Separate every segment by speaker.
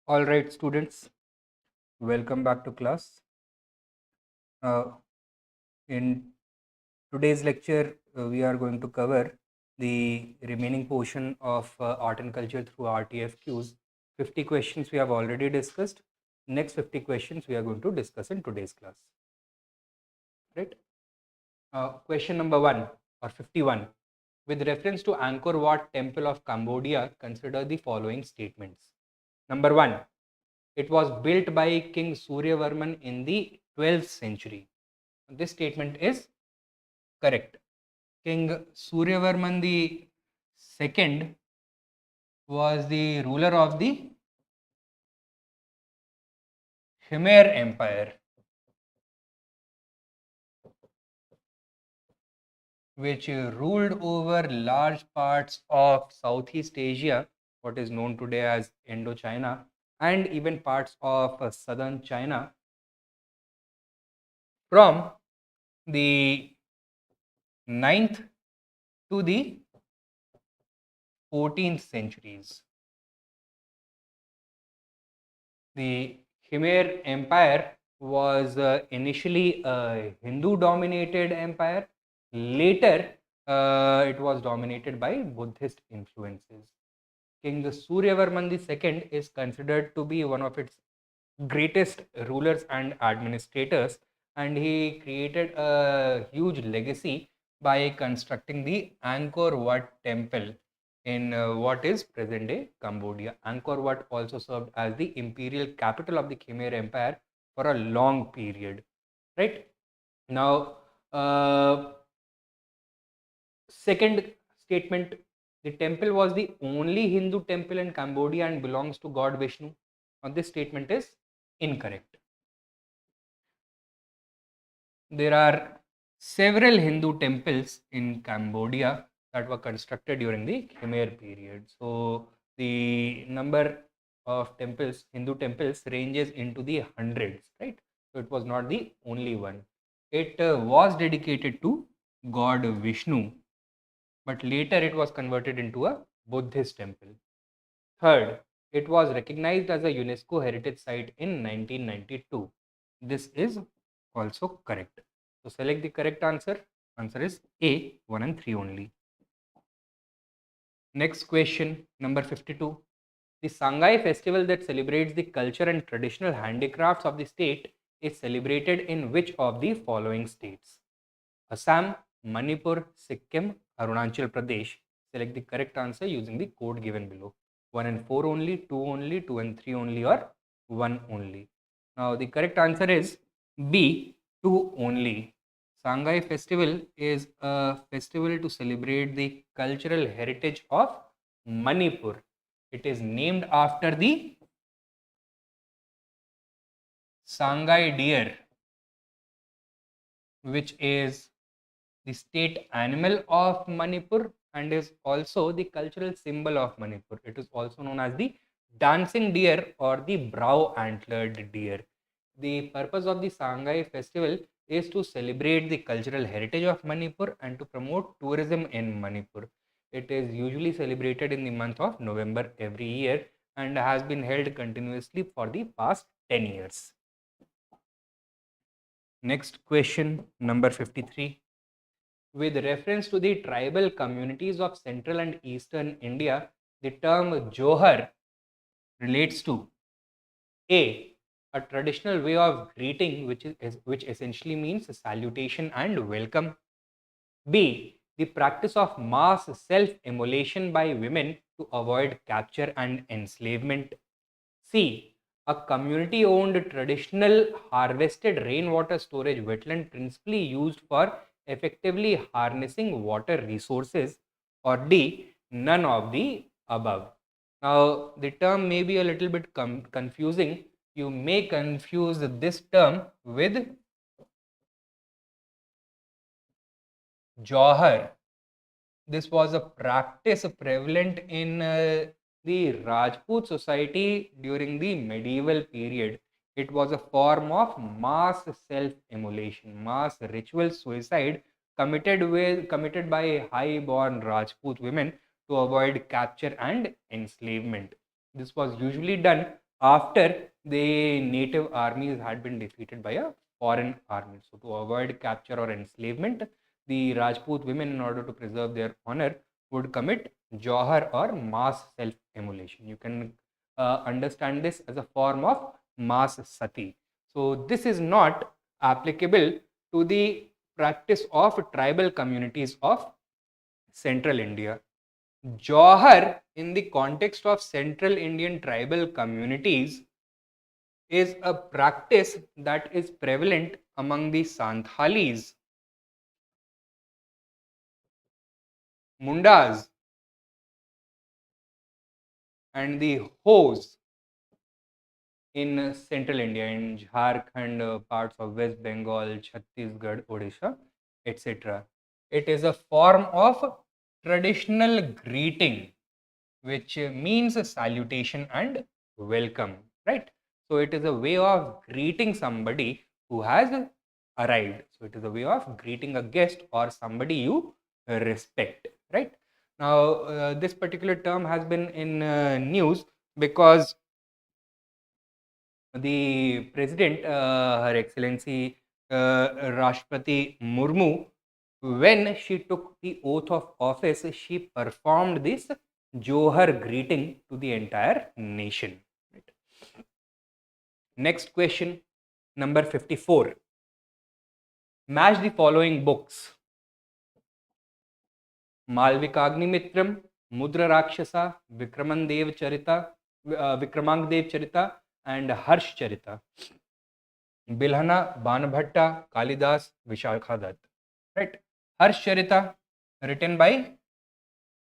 Speaker 1: All right, students, welcome back to class. In today's lecture, we are going to cover the remaining portion of art and culture through RTFQs. 50 questions we have already discussed. Next 50 questions we are going to discuss in today's class. Right? Question number 1 or 51. With reference to Angkor Wat Temple of Cambodia, consider the following statements. Number 1. It was built by King Suryavarman in the 12th century. This statement is correct. King Suryavarman the second was the ruler of the Khmer Empire, which ruled over large parts of Southeast Asia, what is known today as Indochina, and even parts of southern China from the 9th to the 14th centuries. The Khmer Empire was initially a Hindu dominated empire. Later, it was dominated by Buddhist influences. King Suryavarman II is considered to be one of its greatest rulers and administrators, and he created a huge legacy by constructing the Angkor Wat temple in what is present day Cambodia. Angkor Wat also served as the imperial capital of the Khmer Empire for a long period. Right now, second statement: the temple was the only Hindu temple in Cambodia and belongs to God Vishnu. Now, this statement is incorrect. There are several Hindu temples in Cambodia that were constructed during the Khmer period. So the number of temples, Hindu temples, ranges into the hundreds, right? So it was not the only one. It was dedicated to God Vishnu, but later it was converted into a Buddhist temple. Third, it was recognized as a UNESCO heritage site in 1992. This is also correct. So select the correct answer. Answer is A, 1 and 3 only. Next question, number 52. The Sangai festival that celebrates the culture and traditional handicrafts of the state is celebrated in which of the following states? Assam, Manipur, Sikkim, Arunachal Pradesh. Select the correct answer using the code given below. 1 and 4 only, 2 only, 2 and 3 only, or 1 only. Now the correct answer is B, 2 only. Sangai festival is a festival to celebrate the cultural heritage of Manipur. It is named after the Sangai deer, which is the state animal of Manipur and is also the cultural symbol of Manipur. It is also known as the dancing deer or the brow antlered deer. The purpose of the Sangai festival is to celebrate the cultural heritage of Manipur and to promote tourism in Manipur. It is usually celebrated in the month of November every year and has been held continuously for the past 10 years. Next question, number 53. With reference to the tribal communities of central and eastern India, the term Johar relates to A, a traditional way of greeting which essentially means salutation and welcome. B, the practice of mass self-immolation by women to avoid capture and enslavement. C, a community-owned traditional harvested rainwater storage wetland principally used for effectively harnessing water resources. Or D, none of the above. Now, the term may be a little bit confusing. You may confuse this term with Johar. This was a practice prevalent in the Rajput society during the medieval period. It was a form of mass self-immolation, mass ritual suicide committed by high-born Rajput women to avoid capture and enslavement. This was usually done after the native armies had been defeated by a foreign army. So, to avoid capture or enslavement, the Rajput women, in order to preserve their honor, would commit Johar or mass self-immolation. You can understand this as a form of mass sati. So, this is not applicable to the practice of tribal communities of central India. Johar, in the context of central Indian tribal communities, is a practice that is prevalent among the Santhalis, Mundas, and the Hos in central India, in Jharkhand, parts of West Bengal, Chhattisgarh, Odisha, etc. It is a form of traditional greeting which means a salutation and welcome, right? So it is a way of greeting somebody who has arrived. So it is a way of greeting a guest or somebody you respect, right? Now, this particular term has been in news because the president, Her Excellency Rashtrapati Murmu, when she took the oath of office, she performed this Johar greeting to the entire nation. Right. Next question, number 54. Match the following books: Malvikagnimitram, Mudra Rakshasa, Vikramandev Charita, and Harsh Charita. Bilhana, Banabhatta, Kalidas, Vishakhadat. Right. Harsh Charita, written by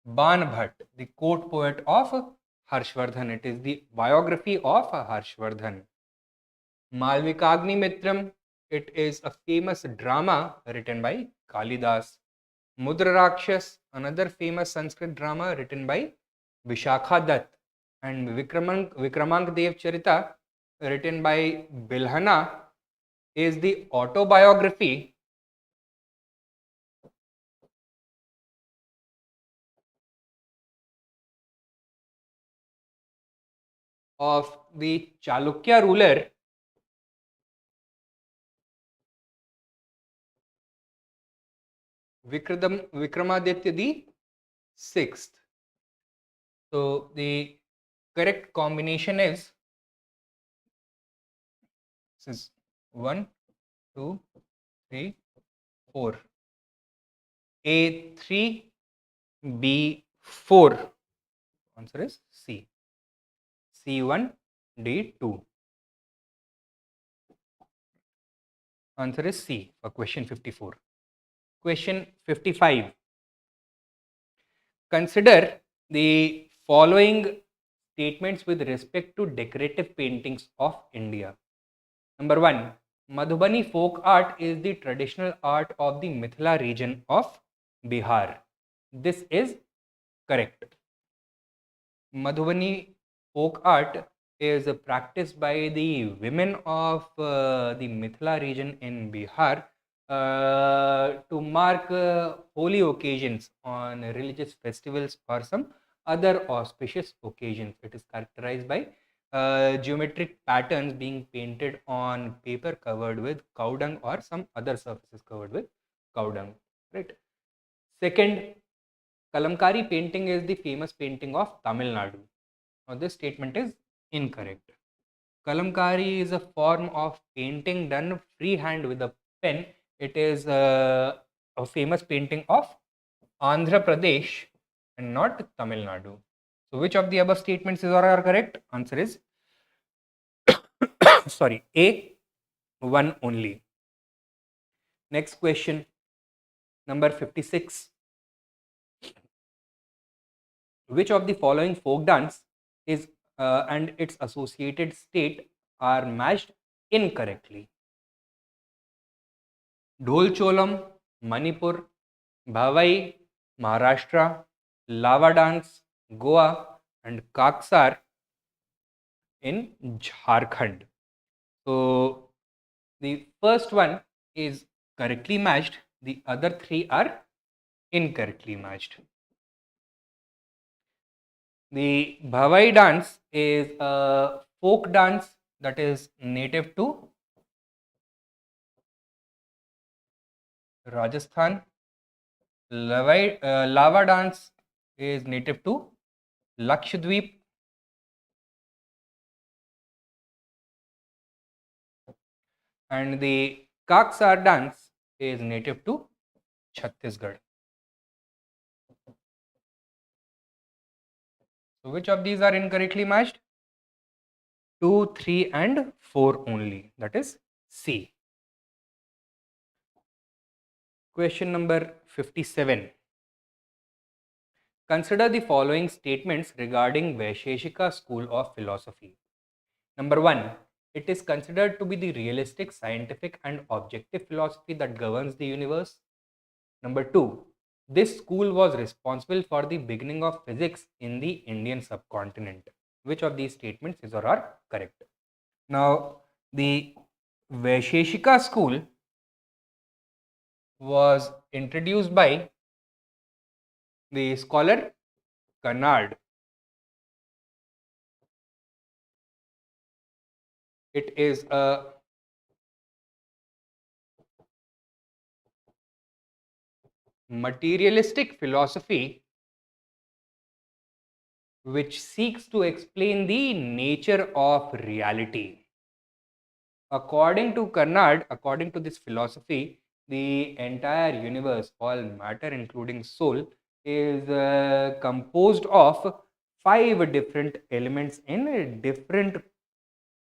Speaker 1: Banbhat, the court poet of Harshvardhan. It is the biography of Harshvardhan. Malvikagnimitram, it is a famous drama written by Kalidas. Mudra Rakshas, another famous Sanskrit drama written by Vishakhadat. And Vikramandev Charita, written by Bilhana, is the autobiography of the Chalukya ruler Vikramaditya the sixth. So the correct combination is, this is 1, 2, 3, 4. A3, B4. Answer is C. C1, D2. Answer is C for question 54. Question 55. Consider the following statements with respect to decorative paintings of India. Number 1. Madhubani folk art is the traditional art of the Mithila region of Bihar. This is correct. Madhubani folk art is practiced by the women of the Mithila region in Bihar to mark holy occasions on religious festivals or some other auspicious occasions. It is characterized by geometric patterns being painted on paper covered with cow dung or some other surfaces covered with cow dung. Right. Second, Kalamkari painting is the famous painting of Tamil Nadu. Now, this statement is incorrect. Kalamkari is a form of painting done freehand with a pen. It is a famous painting of Andhra Pradesh and not Tamil Nadu. So, which of the above statements are correct? Answer is sorry, A, one only. Next question, number 56. Which of the following folk dance is and its associated state are matched incorrectly? Dhol Cholam, Manipur, Bhavai, Maharashtra, Lava dance, Goa, and Kaksar in Jharkhand. So the first one is correctly matched, the other three are incorrectly matched. The Bhavai dance is a folk dance that is native to Rajasthan. Lava dance is native to Lakshadweep. And the Kaksar dance is native to Chhattisgarh. So which of these are incorrectly matched? 2, 3 and 4 only. That is C. Question number 57. Consider the following statements regarding Vaisheshika school of philosophy. Number 1. It is considered to be the realistic, scientific and objective philosophy that governs the universe. Number 2. This school was responsible for the beginning of physics in the Indian subcontinent. Which of these statements is or are correct? Now, the Vaisheshika school was introduced by the scholar Kannad. It is a materialistic philosophy which seeks to explain the nature of reality. According to Kannad, according to this philosophy, the entire universe, all matter including soul, is composed of 5 different elements in different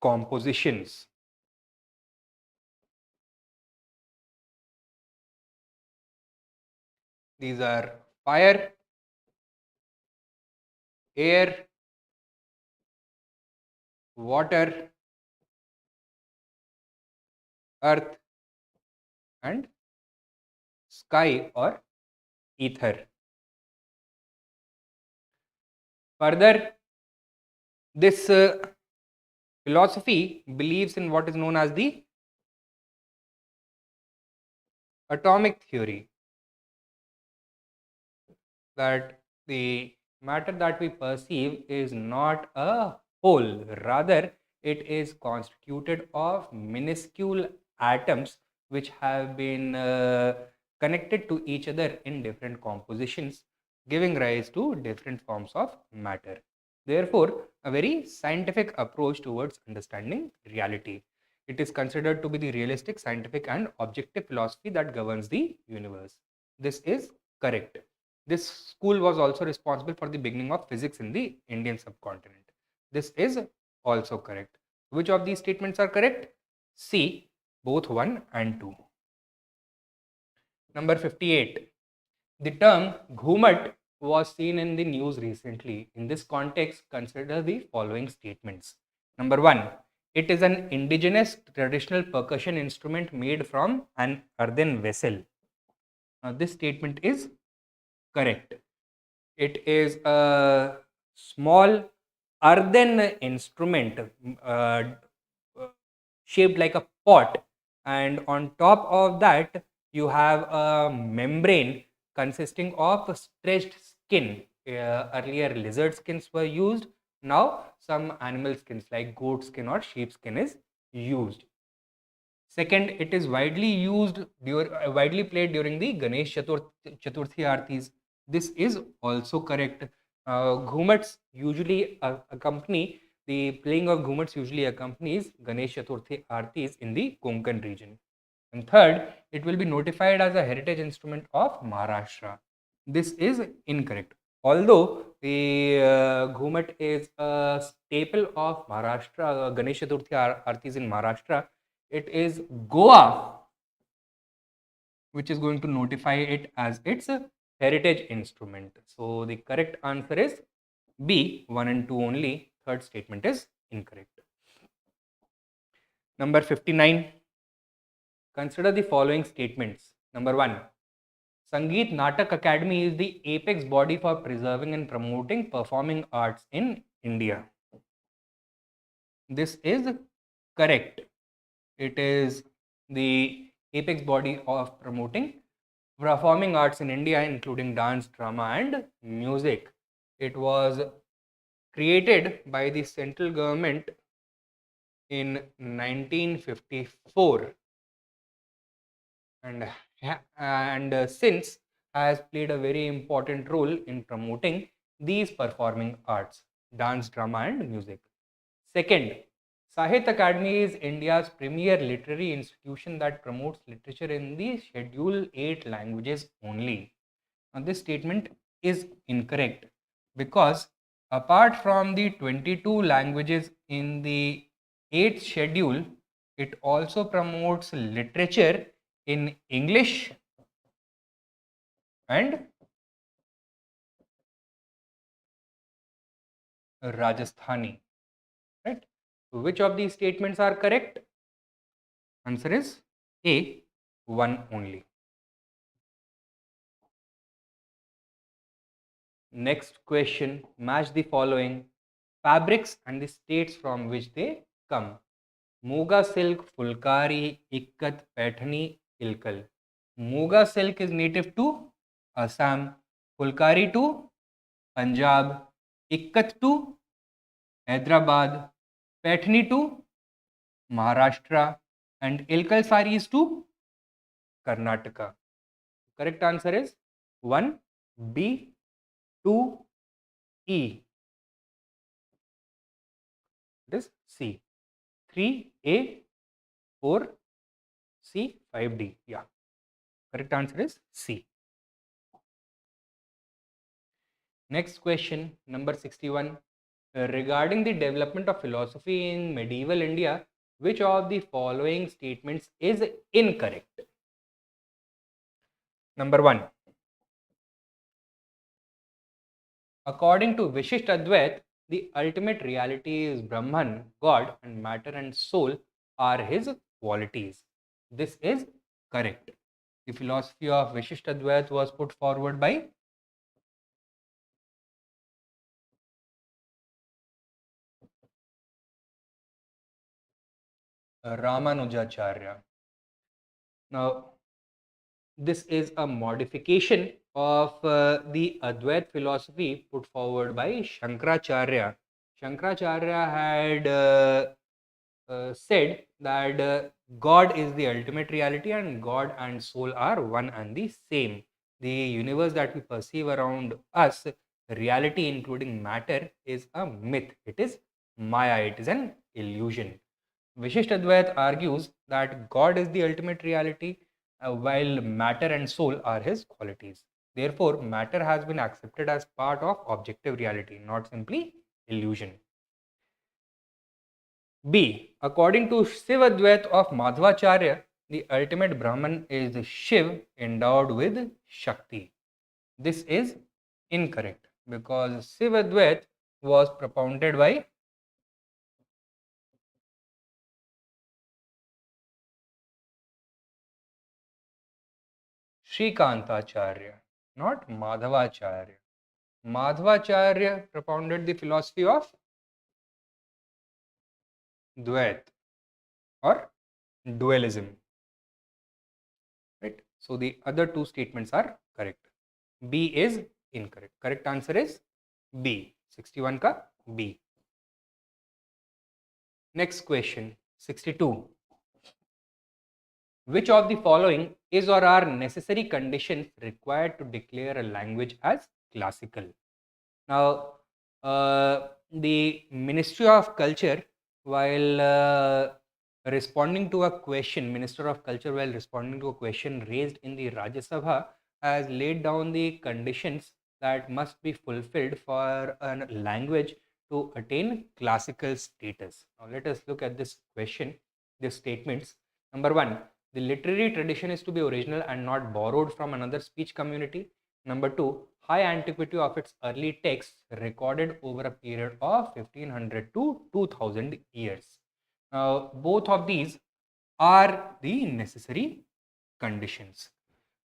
Speaker 1: compositions. These are fire, air, water, earth, and sky or ether. Further, this philosophy believes in what is known as the atomic theory, that the matter that we perceive is not a whole, rather it is constituted of minuscule atoms which have been connected to each other in different compositions, giving rise to different forms of matter. Therefore, a very scientific approach towards understanding reality. It is considered to be the realistic, scientific and objective philosophy that governs the universe. This is correct. This school was also responsible for the beginning of physics in the Indian subcontinent. This is also correct. Which of these statements are correct? C, both 1 and 2. Number 58. The term Ghumat was seen in the news recently. In this context, consider the following statements. Number 1. It is an indigenous traditional percussion instrument made from an earthen vessel. Now, this statement is correct. It is a small earthen instrument shaped like a pot, and on top of that you have a membrane consisting of stretched skin. Earlier lizard skins were used, now some animal skins like goat skin or sheep skin is used. Second, it is widely played during the Ganesh Chaturthi Aartis. This is also correct. Ghumats usually accompany the playing of Ghumats usually accompanies Ganesh Chaturthi Aartis in the Konkan region. And third, it will be notified as a heritage instrument of Maharashtra. This is incorrect. Although the Ghumat is a staple of Maharashtra, Ganesh Chaturthi Aartis in Maharashtra, it is Goa which is going to notify it as its heritage instrument. So the correct answer is B, 1 and 2 only. Third statement is incorrect. Number 59. Consider the following statements. Number 1. Sangeet Natak Academy is the apex body for preserving and promoting performing arts in India. This is correct. It is the apex body of promoting performing arts in India, including dance, drama, and music. It was created by the central government in 1954, and since has played a very important role in promoting these performing arts, dance, drama, and music. Second, Sahit Academy is India's premier literary institution that promotes literature in the Schedule 8 languages only. Now, this statement is incorrect because apart from the 22 languages in the 8th schedule, it also promotes literature in English and Rajasthani. Right? Which of these statements are correct? Answer is A, one only. Next question, match the following fabrics and the states from which they come. Muga silk, Fulkari, Ikkat, Paithani, Ilkal. Muga silk is native to Assam, Fulkari to Punjab, Ikkat to Hyderabad, Paithani to Maharashtra, and Ilkal saris to Karnataka. Correct answer is 1, B, 2, E. It is C. 3A, 4C, 5D. Yeah. Correct answer is C. Next question, number 61. Regarding the development of philosophy in medieval India, which of the following statements is incorrect? Number 1. According to Vishisht Advait, the ultimate reality is Brahman, God, and matter and soul are his qualities. This is correct. The philosophy of Vishisht Advait was put forward by Ramanujacharya. Now, this is a modification of the Advait philosophy put forward by Shankaracharya. Shankaracharya had said that God is the ultimate reality and God and soul are one and the same. The universe that we perceive around us, reality including matter, is a myth. It is Maya. It is an illusion. Vishisht Advait argues that God is the ultimate reality, while matter and soul are his qualities. Therefore, matter has been accepted as part of objective reality, not simply illusion. B. According to Shiv Advait of Madhvacharya, the ultimate Brahman is Shiv endowed with Shakti. This is incorrect because Shiv Advait was propounded by Shrikantacharya, not Madhavacharya. Madhvacharya propounded the philosophy of Dvait or dualism. Right? So the other two statements are correct. B is incorrect. Correct answer is B. 61 ka B. Next question, 62. Which of the following is or are necessary conditions required to declare a language as classical? Now, the Ministry of Culture, while responding to a question, Minister of Culture, while responding to a question raised in the Rajya Sabha, has laid down the conditions that must be fulfilled for a language to attain classical status. Now, let us look at this question, these statements. Number 1, the literary tradition is to be original and not borrowed from another speech community. Number 2, high antiquity of its early texts recorded over a period of 1500 to 2000 years. Both of these are the necessary conditions.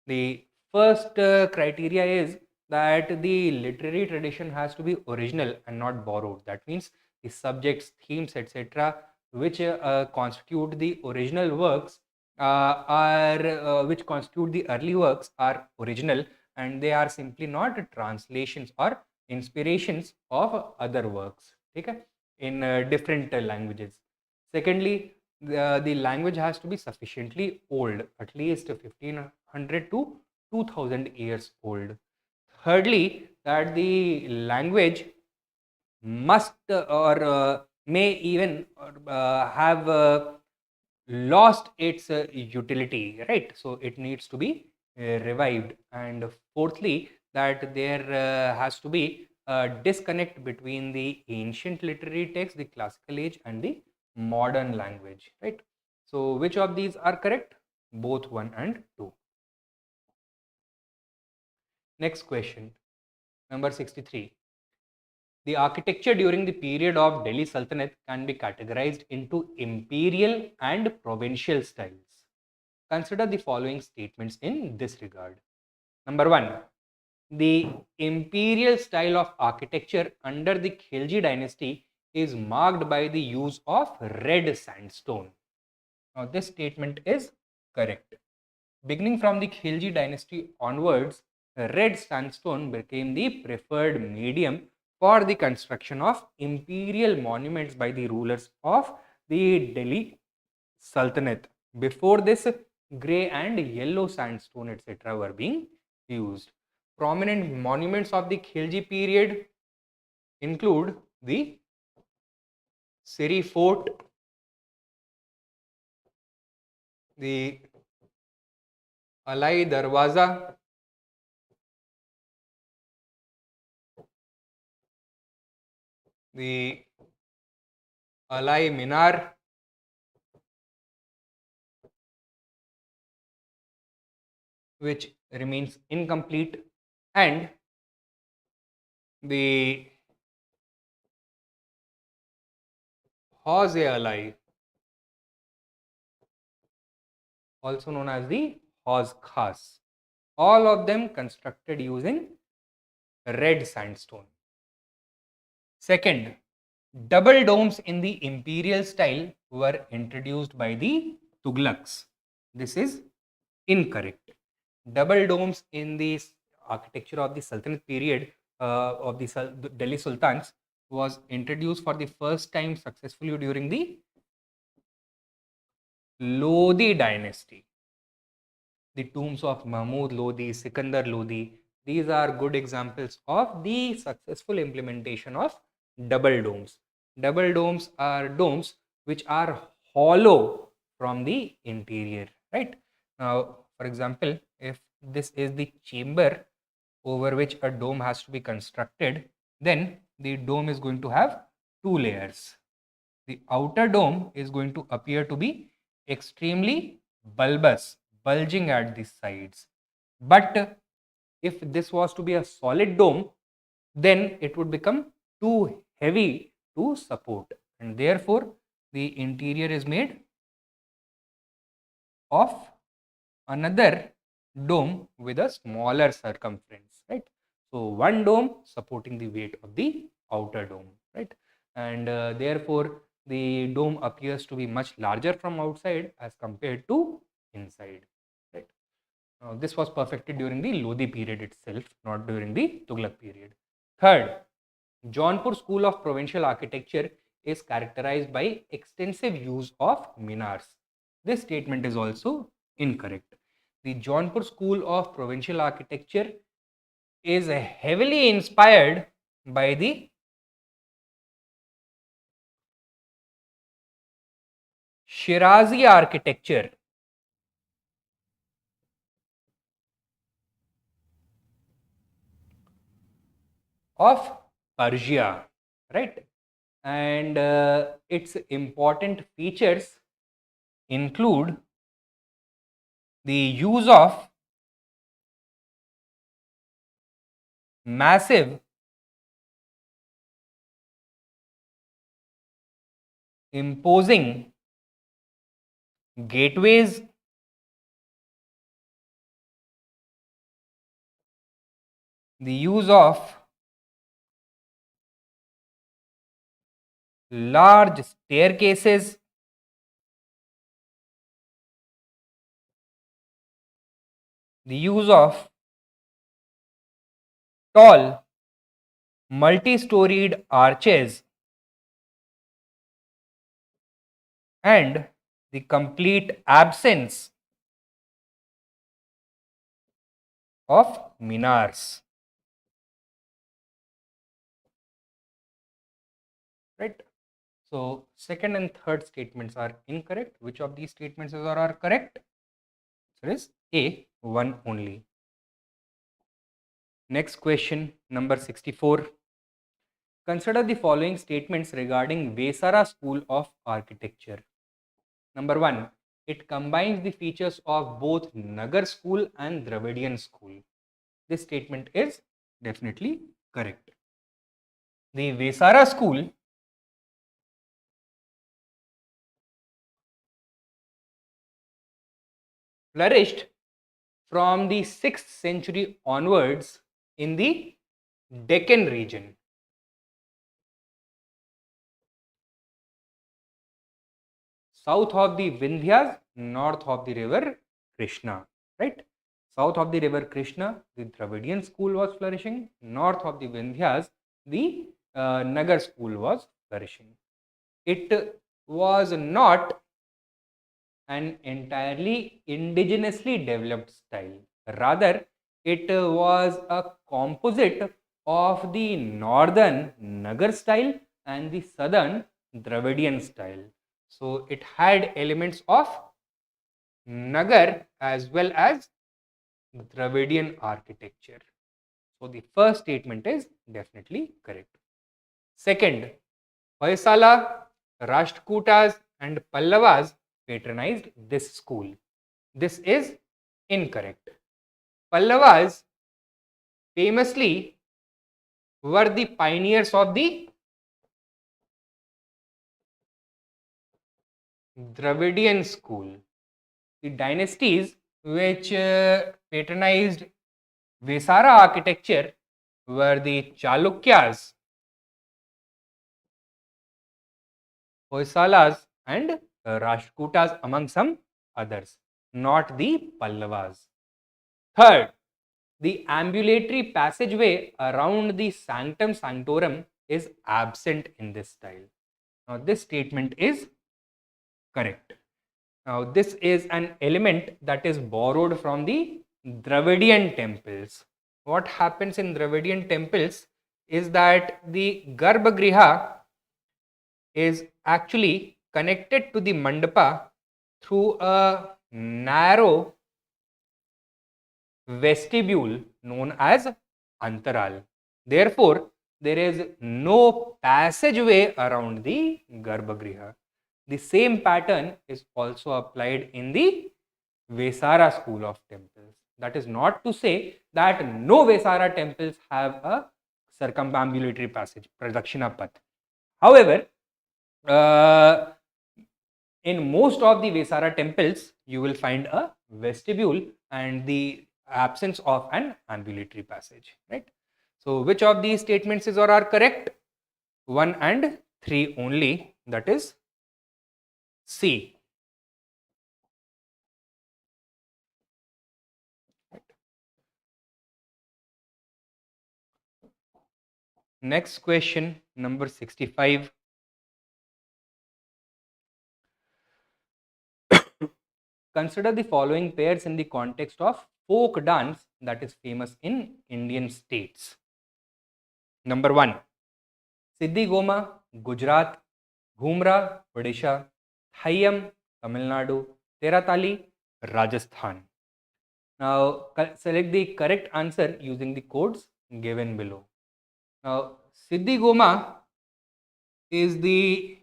Speaker 1: The first criteria is that the literary tradition has to be original and not borrowed. That means the subjects, themes, etc., which constitute the original works which constitute the early works are original, and they are simply not translations or inspirations of other works, okay, in different languages. Secondly, the language has to be sufficiently old, at least 1500 to 2000 years old. Thirdly, that the language must or may even have lost its utility, right? So it needs to be revived. And fourthly, that there has to be a disconnect between the ancient literary text, the classical age, and the modern language, right? So which of these are correct? Both 1 and 2. Next question, number 63. The architecture during the period of Delhi Sultanate can be categorized into imperial and provincial styles. Consider the following statements in this regard. Number 1. The imperial style of architecture under the Khilji dynasty is marked by the use of red sandstone. Now, this statement is correct. Beginning from the Khilji dynasty onwards, red sandstone became the preferred medium for the construction of imperial monuments by the rulers of the Delhi Sultanate. Before this, grey and yellow sandstone, etc., were being used. Prominent monuments of the Khilji period include the Siri Fort, the Alai Darwaza, the Alai Minar, which remains incomplete, and the Hauz-e-Alai, also known as the Hauz Khas. All of them constructed using red sandstone. Second, double domes in the imperial style were introduced by the Tughlaqs. This is incorrect. Double domes in the architecture of the Sultanate period of the Delhi Sultans was introduced for the first time successfully during the Lodi dynasty. The tombs of Mahmud Lodi, Sikandar Lodi, these are good examples of the successful implementation of double domes. Double domes are domes which are hollow from the interior, right? Now, for example, if this is the chamber over which a dome has to be constructed, then the dome is going to have two layers. The outer dome is going to appear to be extremely bulbous, bulging at the sides. But if this was to be a solid dome, then it would become too heavy to support, and therefore the interior is made of another dome with a smaller circumference, right? So one dome supporting the weight of the outer dome, right? And therefore the dome appears to be much larger from outside as compared to inside, right? Now, this was perfected during the Lodi period itself, not during the Tughlaq period. Third, Jaunpur school of provincial architecture is characterized by extensive use of minars. This statement is also incorrect. The Jaunpur school of provincial architecture is heavily inspired by the Shirazi architecture of Persia, right? And its important features include the use of massive imposing gateways, the use of large staircases, the use of tall multi-storied arches, and the complete absence of minars. Right? So second and third statements are incorrect. Which of these statements are correct? Answer is A, one only. Next question, number 64. Consider the following statements regarding Vesara School of Architecture. Number 1. It combines the features of both Nagar School and Dravidian School. This statement is definitely correct. The Vesara School flourished from the 6th century onwards in the Deccan region. South of the Vindhyas, north of the river Krishna, right? South of the river Krishna, the Dravidian school was flourishing. North of the Vindhyas, the Nagar school was flourishing. It was not an entirely indigenously developed style. Rather, it was a composite of the northern Nagar style and the southern Dravidian style. So it had elements of Nagar as well as Dravidian architecture. So the first statement is definitely correct. Second, Hoysala, Rashtrakutas and Pallavas patronized this school. This is incorrect. Pallavas famously were the pioneers of the Dravidian school. The dynasties which patronized Vesara architecture were the Chalukyas, Hoysalas and Rashtrakutas among some others, not the Pallavas. Third, the ambulatory passageway around the sanctum sanctorum is absent in this style. Now, this statement is correct. Now, this is an element that is borrowed from the Dravidian temples. What happens in Dravidian temples is that the Garbhagriha is actually connected to the mandapa through a narrow vestibule known as antaral. Therefore, there is no passageway around the Garbhagriha. The same pattern is also applied in the Vesara school of temples. That is not to say that no Vesara temples have a circumambulatory passage, Pradakshina Path. However, in most of the Vesara temples, you will find a vestibule and the absence of an ambulatory passage, right? So, which of these statements are correct? 1 and 3 only, that is C. Next question, number 65. Consider the following pairs in the context of folk dance that is famous in Indian states. Number 1, Siddhi Goma, Gujarat, Ghumra, Odisha, Thayyam, Tamil Nadu, Teratali, Rajasthan. Now, select the correct answer using the codes given below. Now, Siddhi Goma is the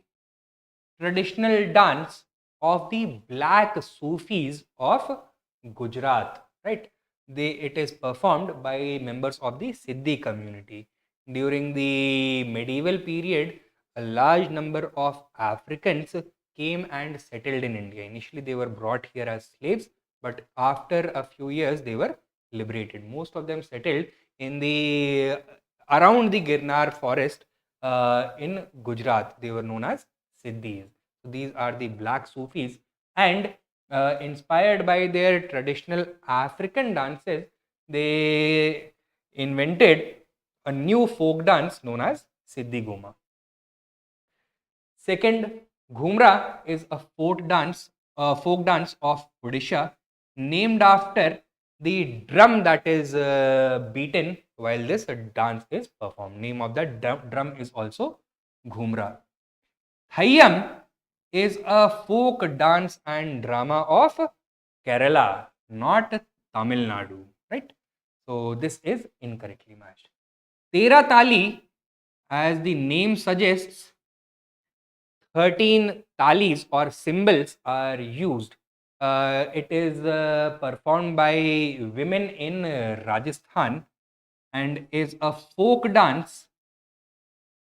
Speaker 1: traditional dance of the black Sufis of Gujarat, right? It is performed by members of the Siddhi community. During the medieval period, a large number of Africans came and settled in India. Initially, they were brought here as slaves, but after a few years, they were liberated. Most of them settled in the around the Girnar forest in Gujarat. They were known as Siddhis. So these are the black Sufis, and inspired by their traditional African dances, they invented a new folk dance known as Siddhi Goma. Second, Ghumra is a folk dance of Odisha, named after the drum that is beaten while this dance is performed. Name of that drum is also Ghumra. Thayyam is a folk dance and drama of Kerala, not Tamil Nadu, right? So this is incorrectly matched. Tera Tali, as the name suggests, 13 talis or cymbals are used. It is performed by women in Rajasthan and is a folk dance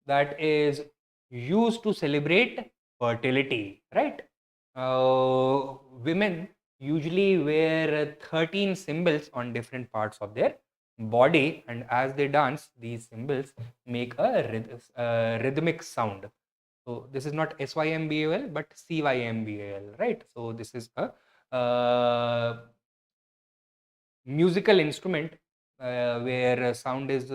Speaker 1: that is used to celebrate fertility, right? Women usually wear 13 symbols on different parts of their body, and as they dance, these symbols make a rhythmic sound. So this is not SYMBAL but CYMBAL, right? So this is a musical instrument where sound is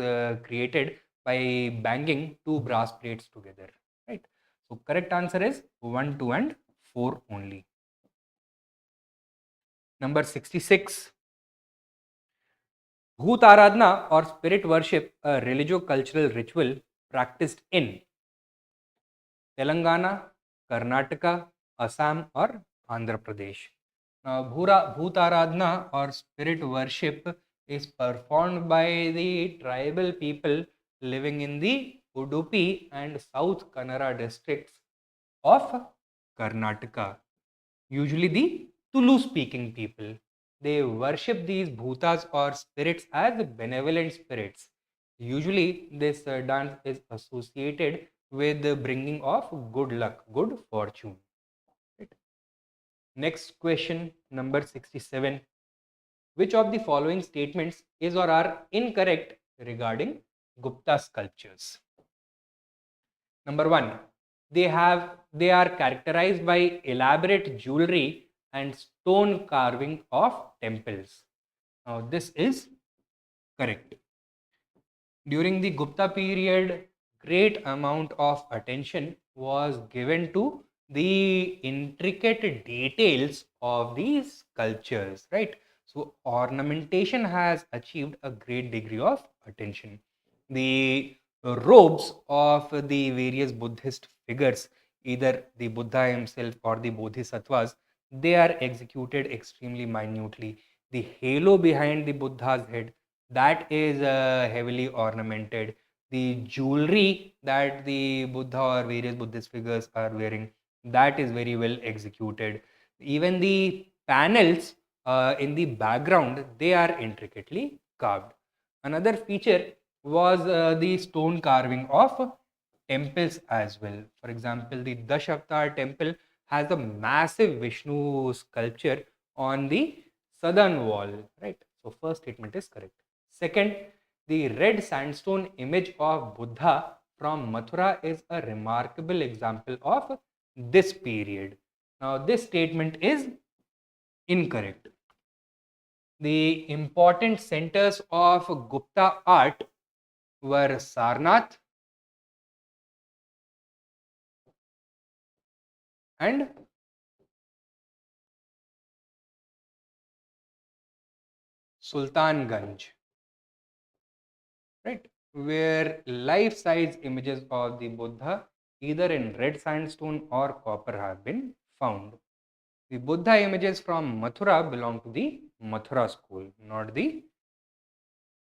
Speaker 1: created by banging two brass plates together, right? So correct answer is 1, 2 and 4 only. Number 66. Bhoot Aradhana or spirit worship, a religio-cultural ritual practiced in Telangana, Karnataka, Assam or Andhra Pradesh. Now, Bhoot Aradhana or spirit worship is performed by the tribal people living in the Udupi and South Kannada districts of Karnataka, usually the Tulu speaking people. They worship these bhutas or spirits as benevolent spirits. Usually, this dance is associated with the bringing of good luck, good fortune. Right? Next question, number 67. Which of the following statements is or are incorrect regarding Gupta sculptures? Number 1. They are characterized by elaborate jewelry and stone carving of temples. Now this is correct. During the Gupta period, great amount of attention was given to the intricate details of these sculptures, right? So ornamentation has achieved a great degree of attention. The robes of the various Buddhist figures, either the Buddha himself or the Bodhisattvas, they are executed extremely minutely. The halo behind the Buddha's head, that is heavily ornamented. The jewelry that the Buddha or various Buddhist figures are wearing, that is very well executed. Even the panels in the background, they are intricately carved. Another feature was the stone carving of temples as well. For example, the Dashavatar temple has a massive Vishnu sculpture on the southern wall, right? So first statement is correct. Second, the red sandstone image of Buddha from Mathura is a remarkable example of this period. Now, this statement is incorrect. The important centers of Gupta art were Sarnath and Sultanganj, right? Where life-size images of the Buddha, either in red sandstone or copper, have been found. The Buddha images from Mathura belong to the Mathura school, not the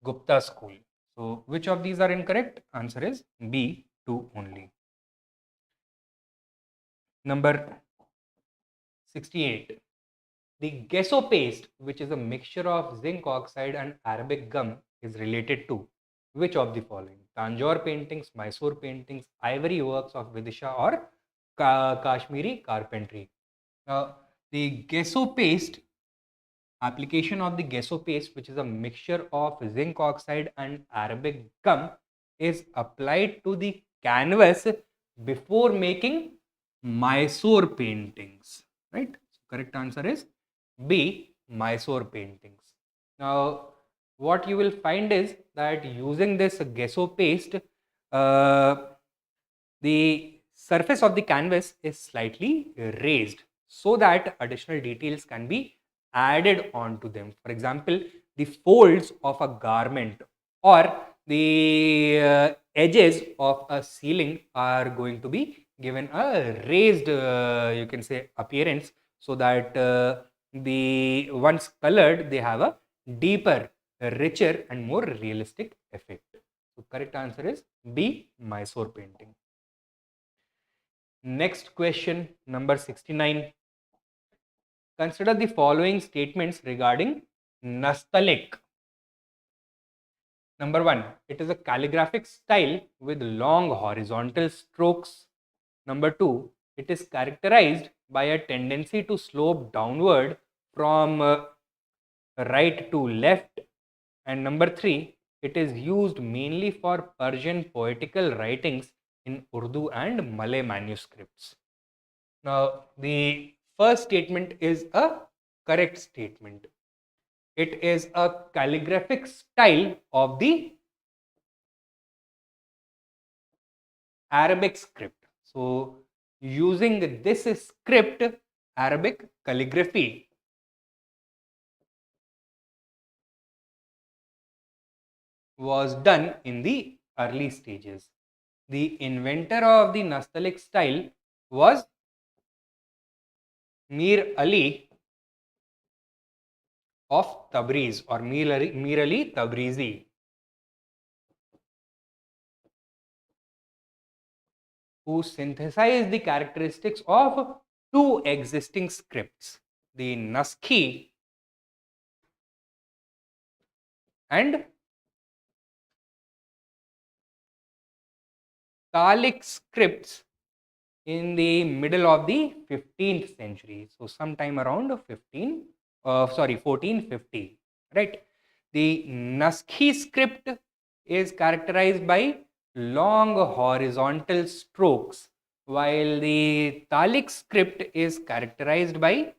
Speaker 1: Gupta school. So, which of these are incorrect? Answer is B, 2 only. Number 68. The gesso paste, which is a mixture of zinc oxide and Arabic gum, is related to which of the following? Tanjore paintings, Mysore paintings, ivory works of Vidisha, or Kashmiri carpentry. Now, the gesso paste, application of the gesso paste, which is a mixture of zinc oxide and Arabic gum, is applied to the canvas before making Mysore paintings, right? So correct answer is B, Mysore paintings. Now, what you will find is that using this gesso paste, the surface of the canvas is slightly raised so that additional details can be added onto them. For example, the folds of a garment or the edges of a ceiling are going to be given a raised, you can say, appearance, so that the once colored, they have a deeper, richer, and more realistic effect. So, correct answer is B, Mysore painting. Next question, number 69. Consider the following statements regarding Nastalik. Number 1, it is a calligraphic style with long horizontal strokes. Number 2, it is characterized by a tendency to slope downward from right to left. And number 3, it is used mainly for Persian poetical writings in Urdu and Malay manuscripts. Now, the first statement is a correct statement. It is a calligraphic style of the Arabic script. So, using this script, Arabic calligraphy, was done in the early stages. The inventor of the Nastaliq style was Mir Ali of Tabriz, or Mir Ali Tabrizi, who synthesized the characteristics of two existing scripts, the Naskhi and Taliq scripts in the middle of the 15th century. So, sometime around 1450, right? The Naskhi script is characterized by long horizontal strokes, while the Taliq script is characterized by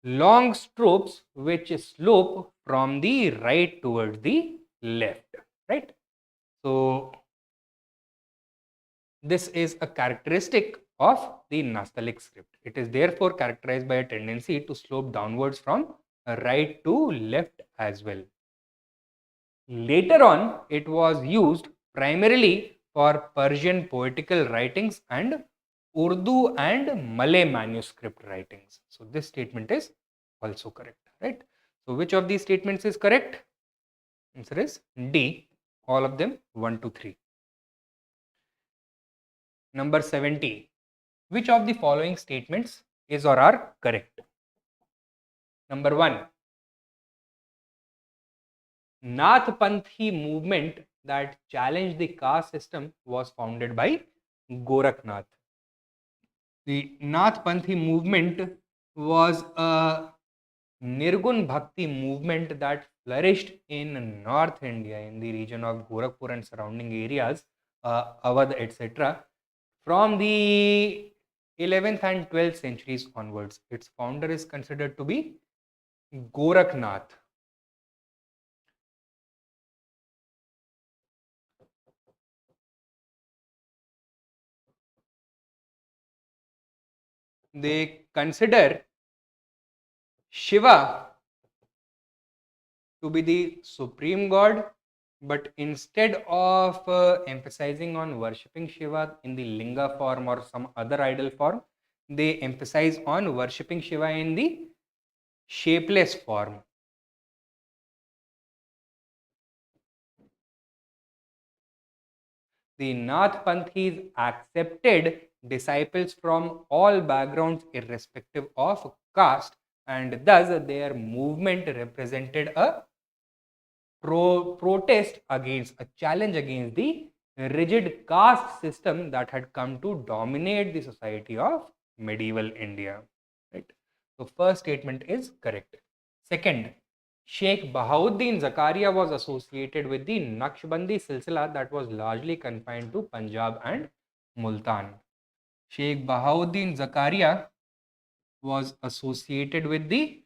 Speaker 1: long strokes which slope from the right towards the left, right? So, this is a characteristic of the Nastaliq script. It is therefore characterized by a tendency to slope downwards from right to left as well. Later on, it was used primarily for Persian poetical writings and Urdu and Malay manuscript writings. So, this statement is also correct, right? So, which of these statements is correct? Answer is D, all of them 1 to 3. Number 70. Which of the following statements is or are correct? Number 1. Nath Panthi movement that challenged the caste system was founded by Gorakhnath. The Nath Panthi movement was a Nirgun Bhakti movement that flourished in North India, in the region of Gorakhpur and surrounding areas, Awadh, etc., from the 11th and 12th centuries onwards. Its founder is considered to be Gorakhnath. They consider Shiva to be the supreme god, but instead of emphasizing on worshipping Shiva in the linga form or some other idol form, they emphasize on worshipping Shiva in the shapeless form. The Nath Panthis accepted disciples from all backgrounds irrespective of caste, and thus their movement represented a protest against, a challenge against the rigid caste system that had come to dominate the society of medieval India. Right? So, first statement is correct. Second, Sheikh Bahauddin Zakaria was associated with the Naqshbandi Silsila that was largely confined to Punjab and Multan. Sheikh Bahauddin Zakaria was associated with the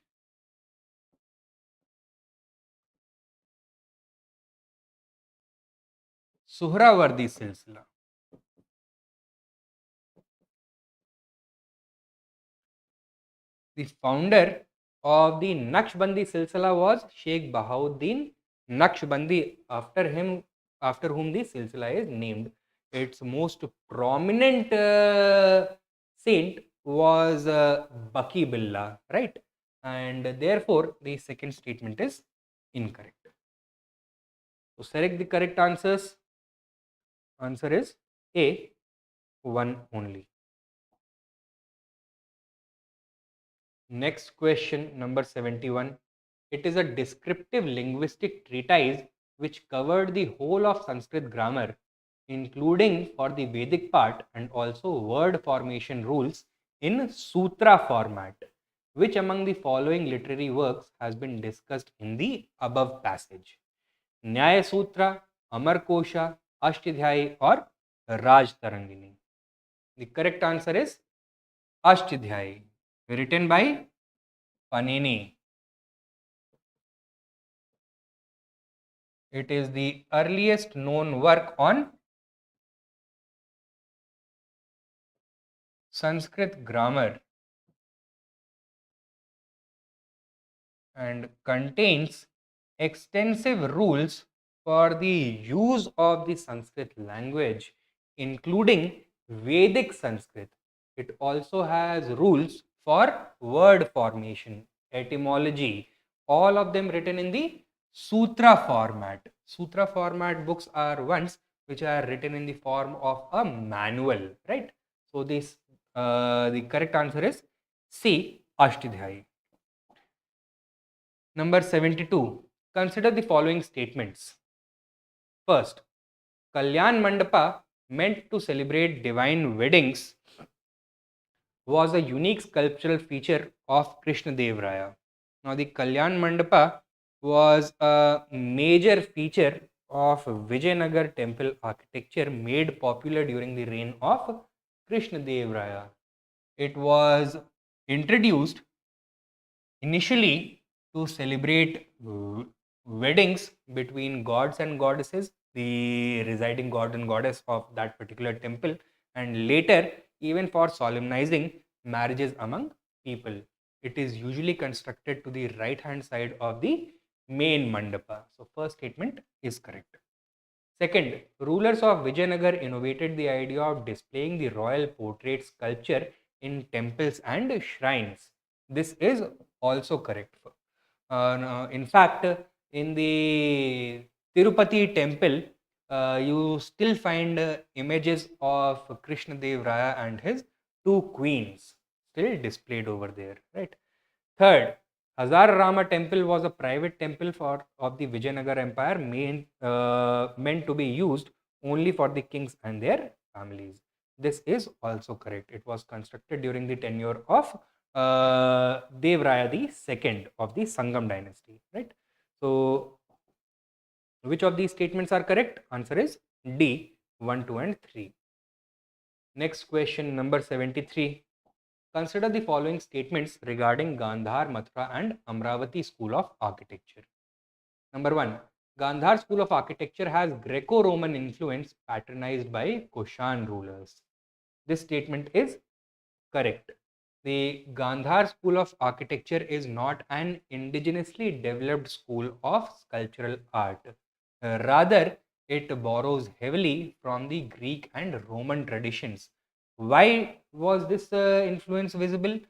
Speaker 1: Suhrawardi Silsila. The founder of the Naqshbandi Silsila was Sheikh Bahauddin Naqshbandi, after whom the Silsila is named. Its most prominent saint was Baki Billah, right? And therefore, the second statement is incorrect. So, select the correct answers. Answer is A, one only. Next question, number 71. It is a descriptive linguistic treatise which covered the whole of Sanskrit grammar, including for the Vedic part and also word formation rules in sutra format. Which among the following literary works has been discussed in the above passage? Nyaya Sutra, Amar Kosha, Ashtadhyayi, or Raj Tarangini? The correct answer is Ashtadhyayi, written by Panini. It is the earliest known work on Sanskrit grammar and contains extensive rules for the use of the Sanskrit language, including Vedic Sanskrit. It also has rules for word formation, etymology, all of them written in the sutra format. Sutra format books are ones which are written in the form of a manual, right? So this the correct answer is C, Ashtadhyayi. Number 72. Consider the following statements. First, Kalyan Mandapa, meant to celebrate divine weddings, was a unique sculptural feature of Krishna Dev Raya. Now, the Kalyan Mandapa was a major feature of Vijayanagar temple architecture made popular during the reign of Krishna Dev Raya. It was introduced initially to celebrate weddings between gods and goddesses, the residing god and goddess of that particular temple, and later even for solemnizing marriages among people. It is usually constructed to the right hand side of the main mandapa. So, first statement is correct. Second, rulers of Vijayanagar innovated the idea of displaying the royal portrait sculpture in temples and shrines. This is also correct. No, in fact, in the Tirupati temple, you still find images of Krishna Dev Raya and his two queens still displayed over there, right? Third, Hazar Rama temple was a private temple of the Vijayanagar Empire meant to be used only for the kings and their families. This is also correct. It was constructed during the tenure of Dev Raya II of the Sangam dynasty, right? So, which of these statements are correct? Answer is D, 1, 2, and 3. Next question, number 73. Consider the following statements regarding Gandhar, Mathura, and Amravati School of Architecture. Number 1. Gandhar School of Architecture has Greco-Roman influence patronized by Kushan rulers. This statement is correct. The Gandhar School of Architecture is not an indigenously developed school of sculptural art. Rather, it borrows heavily from the Greek and Roman traditions. Why was this influence visible?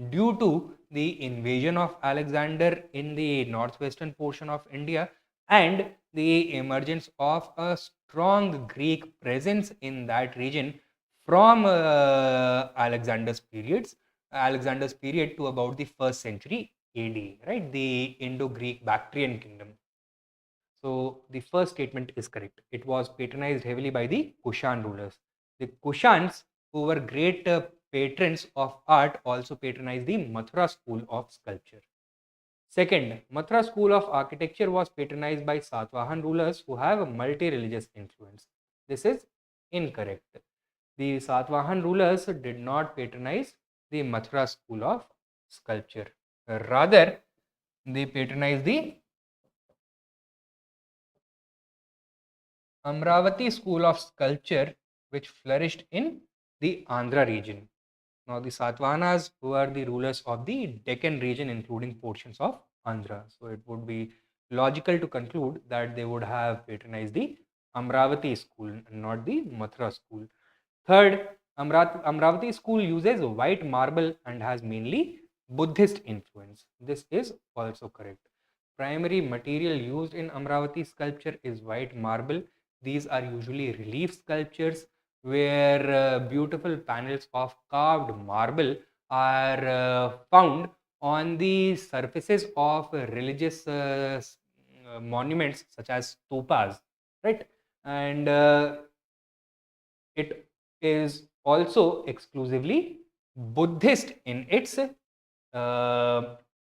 Speaker 1: Due to the invasion of Alexander in the northwestern portion of India and the emergence of a strong Greek presence in that region from Alexander's period to about the 1st century AD, right? The Indo-Greek Bactrian kingdom. So the first statement is correct. It was patronized heavily by the Kushan rulers. The Kushans, who were great patrons of art, also patronized the Mathura school of sculpture. Second, Mathura school of architecture was patronized by Satvahan rulers who have a multi-religious influence. This is incorrect. The Satvahan rulers did not patronize the Mathura school of sculpture. Rather, they patronized the Amravati school of sculpture, which flourished in the Andhra region. Now the Satavahanas were the rulers of the Deccan region, including portions of Andhra. So it would be logical to conclude that they would have patronized the Amravati school and not the Mathura school. Third, Amravati school uses white marble and has mainly Buddhist influence. This is also correct. Primary material used in Amravati sculpture is white marble. These are usually relief sculptures where beautiful panels of carved marble are found on the surfaces of religious monuments such as stupas, right? And it is also exclusively Buddhist in its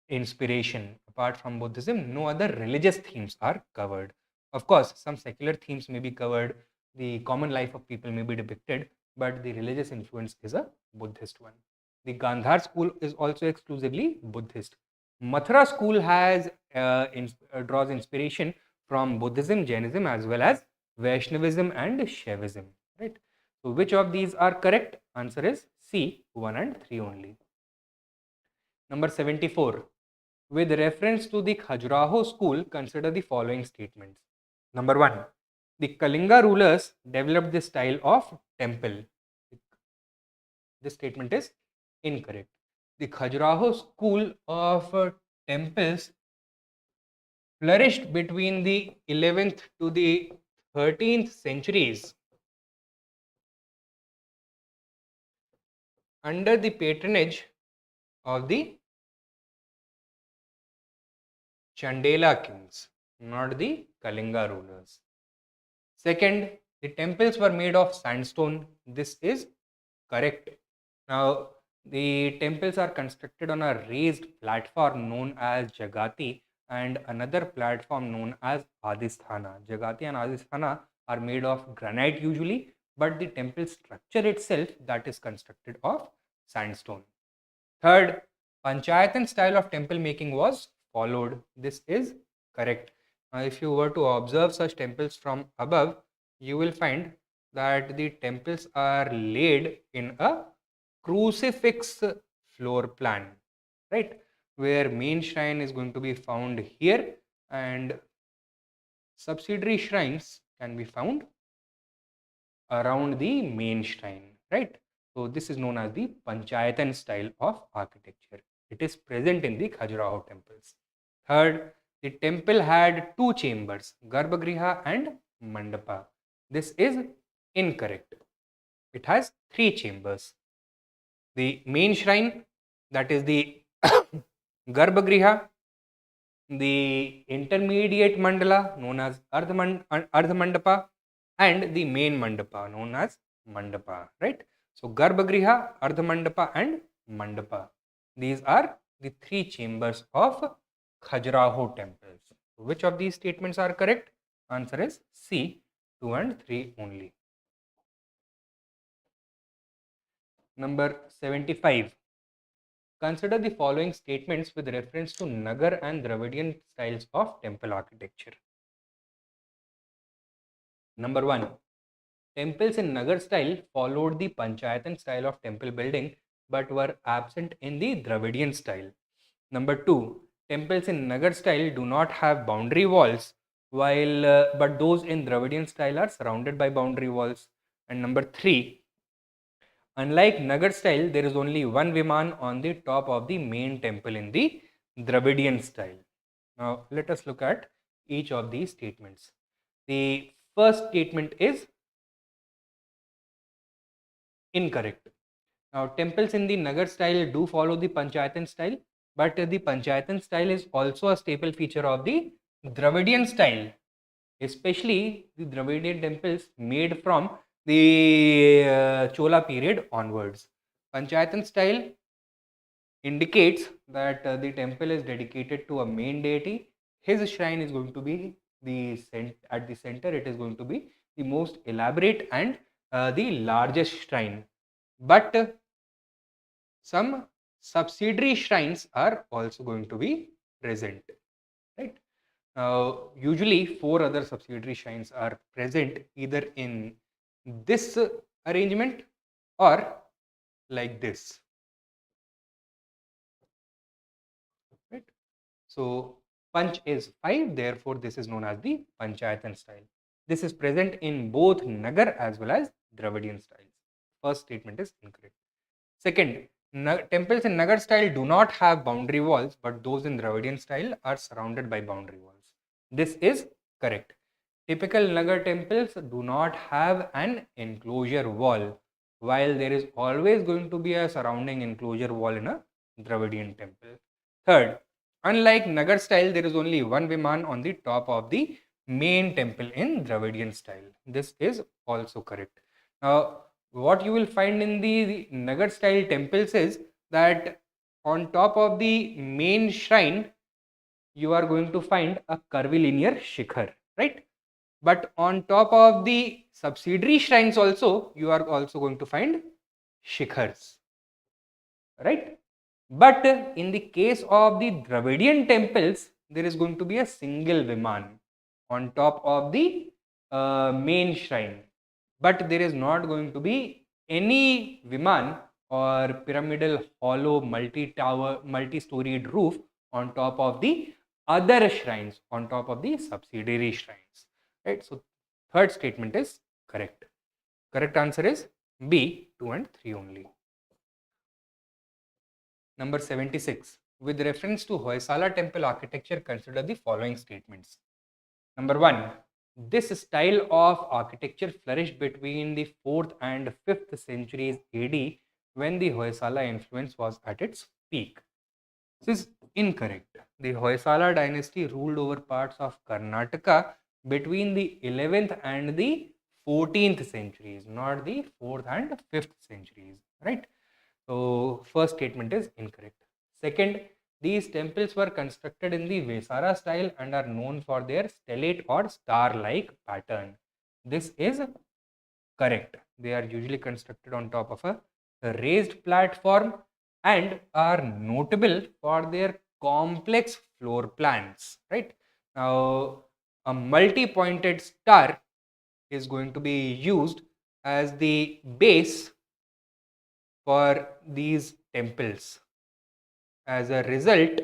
Speaker 1: inspiration. Apart from Buddhism, no other religious themes are covered. Of course, some secular themes may be covered, the common life of people may be depicted, but the religious influence is a Buddhist one. The Gandhar school is also exclusively Buddhist. Mathura school has draws inspiration from Buddhism, Jainism, as well as Vaishnavism and Shaivism. Right. So, which of these are correct? Answer is C, 1 and 3 only. Number 74. With reference to the Khajuraho school, consider the following statements. Number 1. The Kalinga rulers developed the style of temple. This statement is incorrect. The Khajuraho school of temples flourished between the 11th to the 13th centuries under the patronage of the Chandela kings, not the Kalinga rulers. Second, the temples were made of sandstone. This is correct. Now, the temples are constructed on a raised platform known as Jagati and another platform known as Adhisthana. Jagati and Adhisthana are made of granite usually, but the temple structure itself that is constructed of sandstone. Third, Panchayatan style of temple making was followed. This is correct. Now, if you were to observe such temples from above, you will find that the temples are laid in a crucifix floor plan, right? Where main shrine is going to be found here and subsidiary shrines can be found around the main shrine, right? So this is known as the Panchayatan style of architecture. It is present in the Khajuraho temples. Third, the temple had two chambers, Garbhagriha and Mandapa. This is incorrect. It has three chambers. The main shrine, that is the Garbhagriha, the intermediate mandala known as Ardha Mandapa, and the main mandapa known as Mandapa, right? So Garbhagriha, Ardha Mandapa, and Mandapa. These are the three chambers of Khajuraho temples. Which of these statements are correct? Answer is C, 2 and 3 only. Number 75. Consider the following statements with reference to Nagar and Dravidian styles of temple architecture. Number 1. Temples in Nagar style followed the Panchayatan style of temple building but were absent in the Dravidian style. Number 2. Temples in Nagar style do not have boundary walls but those in Dravidian style are surrounded by boundary walls. And number 3. Unlike Nagar style, there is only one Viman on the top of the main temple in the Dravidian style. Now, let us look at each of these statements. The first statement is incorrect. Now, temples in the Nagar style do follow the Panchayatan style, but the Panchayatan style is also a staple feature of the Dravidian style, especially the Dravidian temples made from the Chola period onwards. Panchayatan style indicates that the temple is dedicated to a main deity. His shrine is going to be at the center. It is going to be the most elaborate and the largest shrine. But some subsidiary shrines are also going to be present, right? Usually 4 other subsidiary shrines are present either in this arrangement or like this. So Panch is 5, therefore this is known as the Panchayatan style. This is present in both Nagar as well as Dravidian styles. First statement is incorrect. Second, temples in Nagar style do not have boundary walls, but those in Dravidian style are surrounded by boundary walls. This is correct. Typical Nagar temples do not have an enclosure wall, while there is always going to be a surrounding enclosure wall in a Dravidian temple. Third, unlike Nagar style, there is only one Viman on the top of the main temple in Dravidian style. This is also correct. Now, what you will find in the Nagar style temples is that on top of the main shrine, you are going to find a curvilinear shikhar, right? But on top of the subsidiary shrines also, you are also going to find shikhars, right? But in the case of the Dravidian temples, there is going to be a single Viman on top of the main shrine. But there is not going to be any Viman or pyramidal hollow multi-tower, multi-storied roof on top of the other shrines, on top of the subsidiary shrines. Right? So third statement is correct. Correct answer is B, 2 and 3 only. Number 76. With reference to Hoysala temple architecture, consider the following statements. Number 1. This style of architecture flourished between the 4th and 5th centuries AD when the Hoysala influence was at its peak. This is incorrect. The Hoysala dynasty ruled over parts of Karnataka between the 11th and the 14th centuries, not the 4th and 5th centuries, right? So first statement is incorrect. Second, these temples were constructed in the Vesara style and are known for their stellate or star-like pattern. This is correct. They are usually constructed on top of a raised platform and are notable for their complex floor plans, right? Now, a multi-pointed star is going to be used as the base for these temples. As a result,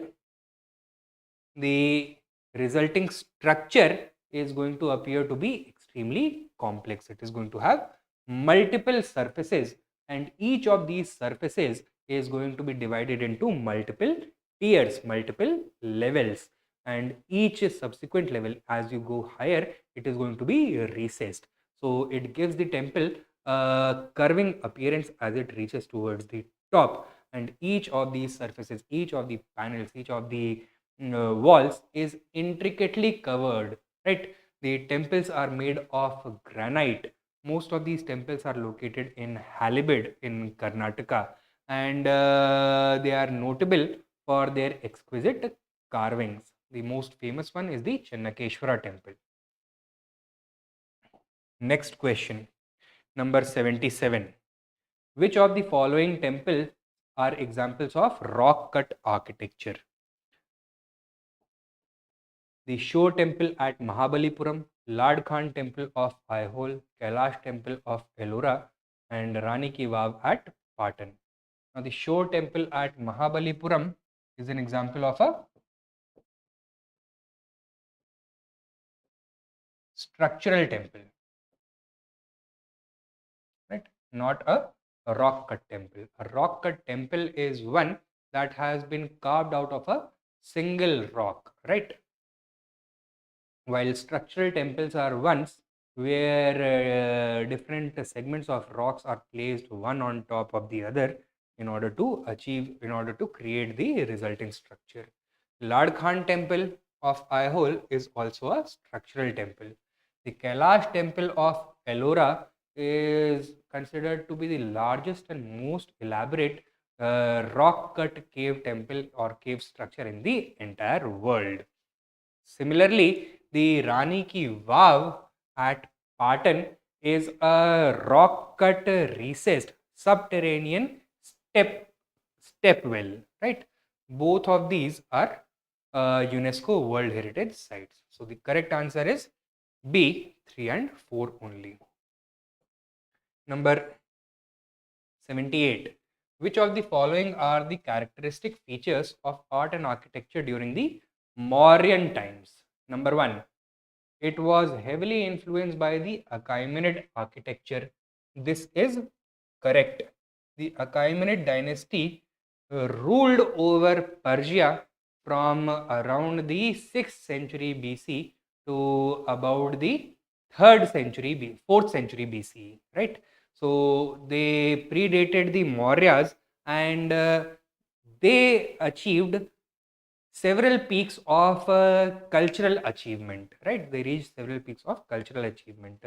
Speaker 1: the resulting structure is going to appear to be extremely complex. It is going to have multiple surfaces, and each of these surfaces is going to be divided into multiple tiers, multiple levels, and each subsequent level, as you go higher, it is going to be recessed. So it gives the temple a curving appearance as it reaches towards the top, and each of these surfaces, each of the panels, each of the walls is intricately covered, right? The temples are made of granite. Most of these temples are located in Halibid in Karnataka, and they are notable for their exquisite carvings. The most famous one is the Chennakeshwara temple. Next question, number 77. Which of the following temples are examples of rock cut architecture? The Shore Temple at Mahabalipuram, Lad Khan Temple of Aihole, Kailash Temple of Ellora, and Rani Ki Vav at Patan. Now, the Shore Temple at Mahabalipuram is an example of a structural temple, right? Not a rock cut temple. A rock cut temple is one that has been carved out of a single rock, right? While structural temples are ones where different segments of rocks are placed one on top of the other in order to create the resulting structure. Lad Khan temple of Aihole is also a structural temple. The Kailash temple of Ellora is considered to be the largest and most elaborate rock cut cave temple or cave structure in the entire world. Similarly, the Rani Ki Vav at Patan is a rock cut recessed subterranean step well, right? Both of these are UNESCO World Heritage Sites. So the correct answer is B, 3 and 4 only. Number 78. Which of the following are the characteristic features of art and architecture during the Mauryan times. Number 1, it was heavily influenced by the Achaemenid architecture. This is correct. The Achaemenid dynasty ruled over Persia from around the 6th century BC to about the 4th century BC, right? So they predated the Mauryas, and they achieved several peaks of cultural achievement, right? They reached several peaks of cultural achievement.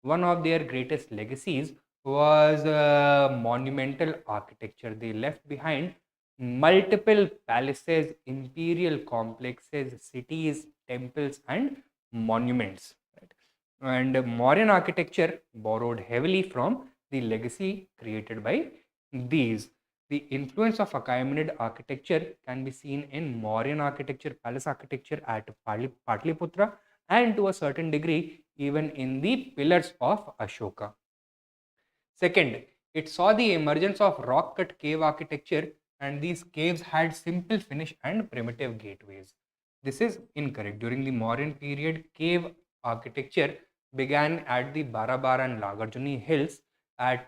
Speaker 1: One of their greatest legacies was monumental architecture. They left behind multiple palaces, imperial complexes, cities, temples, and monuments, right? And Mauryan architecture borrowed heavily from the legacy created by these. The influence of Achaemenid architecture can be seen in Mauryan architecture, palace architecture at Patliputra, and to a certain degree even in the pillars of Ashoka. Second, it saw the emergence of rock cut cave architecture, and these caves had simple finish and primitive gateways. This is incorrect. During the Mauryan period, cave architecture began at the Barabara and Lagarjuni hills at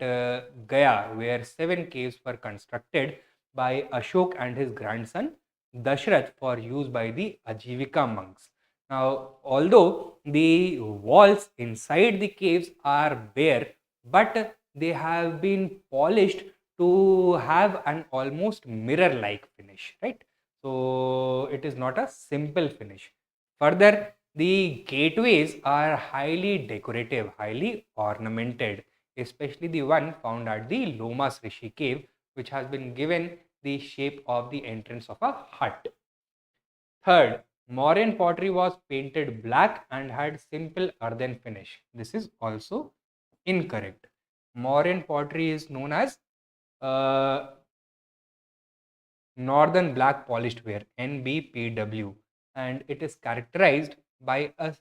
Speaker 1: Gaya, where 7 caves were constructed by Ashok and his grandson Dashrath for use by the Ajivika monks. Now, although the walls inside the caves are bare, but they have been polished to have an almost mirror like finish, right? So it is not a simple finish. Further, the gateways are highly decorative, highly ornamented, especially the one found at the Lomas Rishi cave, which has been given the shape of the entrance of a hut. Third, Mauryan pottery was painted black and had simple earthen finish. This is also incorrect. Mauryan pottery is known as uh, Northern Black Polished Ware, NBPW, and it is characterized by a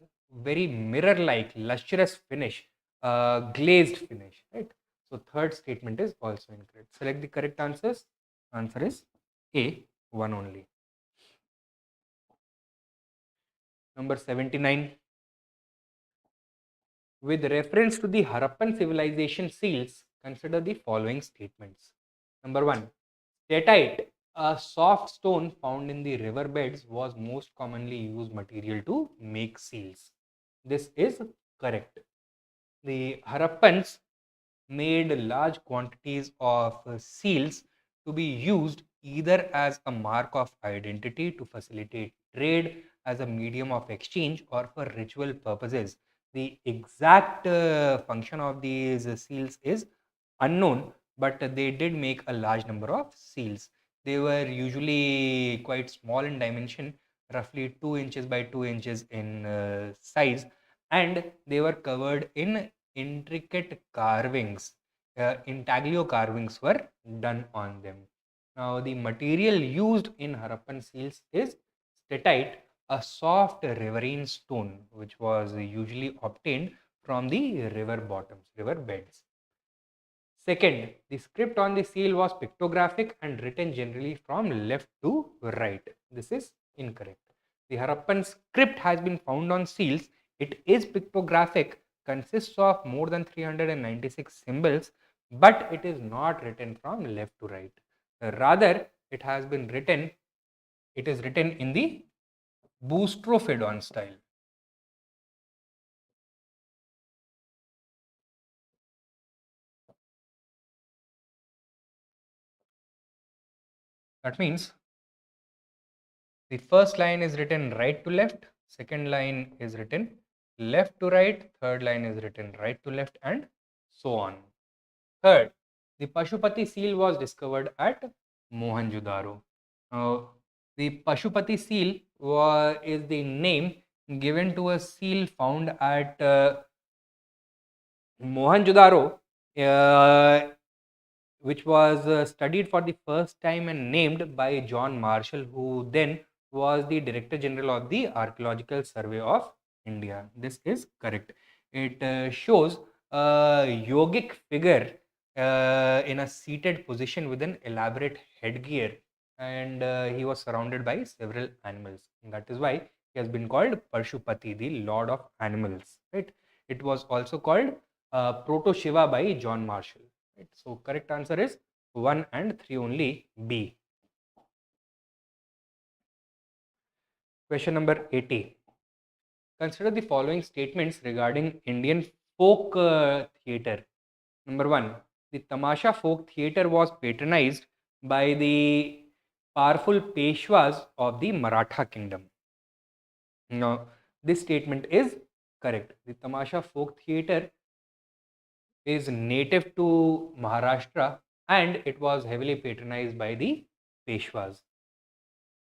Speaker 1: very mirror-like, lustrous finish, glazed finish, right? So third statement is also incorrect. Select the correct answers. Answer is A, one only. Number 79. With reference to the Harappan civilization seals, consider the following statements. Number 1. Statite, a soft stone found in the riverbeds, was most commonly used material to make seals. This is correct. The Harappans made large quantities of seals to be used either as a mark of identity to facilitate trade, as a medium of exchange, or for ritual purposes. The exact function of these seals is unknown, but they did make a large number of seals. They were usually quite small in dimension, roughly 2 inches by 2 inches in size, and they were covered in intricate carvings. Intaglio carvings were done on them. Now, the material used in Harappan seals is statite, a soft riverine stone, which was usually obtained from the river bottoms, river beds. Second, the script on the seal was pictographic and written generally from left to right. This is incorrect. The Harappan script has been found on seals. It is pictographic, consists of more than 396 symbols, but it is not written from left to right. Rather, it is written in the boustrophodon style. That means the first line is written right to left, second line is written left to right, third line is written right to left, and so on. Third, the Pashupati seal was discovered at Mohenjo-daro. Now, the Pashupati seal is the name given to a seal found at Mohenjo-daro, uh, which was studied for the first time and named by John Marshall, who then was the Director General of the Archaeological Survey of India. This is correct. It shows a yogic figure in a seated position with an elaborate headgear. and he was surrounded by several animals. And that is why he has been called Parshupati, the Lord of Animals. Right? It was also called Proto Shiva by John Marshall. Right? So correct answer is 1 and 3 only, B. Question number 80. Consider the following statements regarding Indian folk theatre. Number 1. The Tamasha folk theatre was patronized by the powerful Peshwas of the Maratha kingdom. Now, this statement is correct. The Tamasha folk theatre is native to Maharashtra and it was heavily patronized by the Peshwas.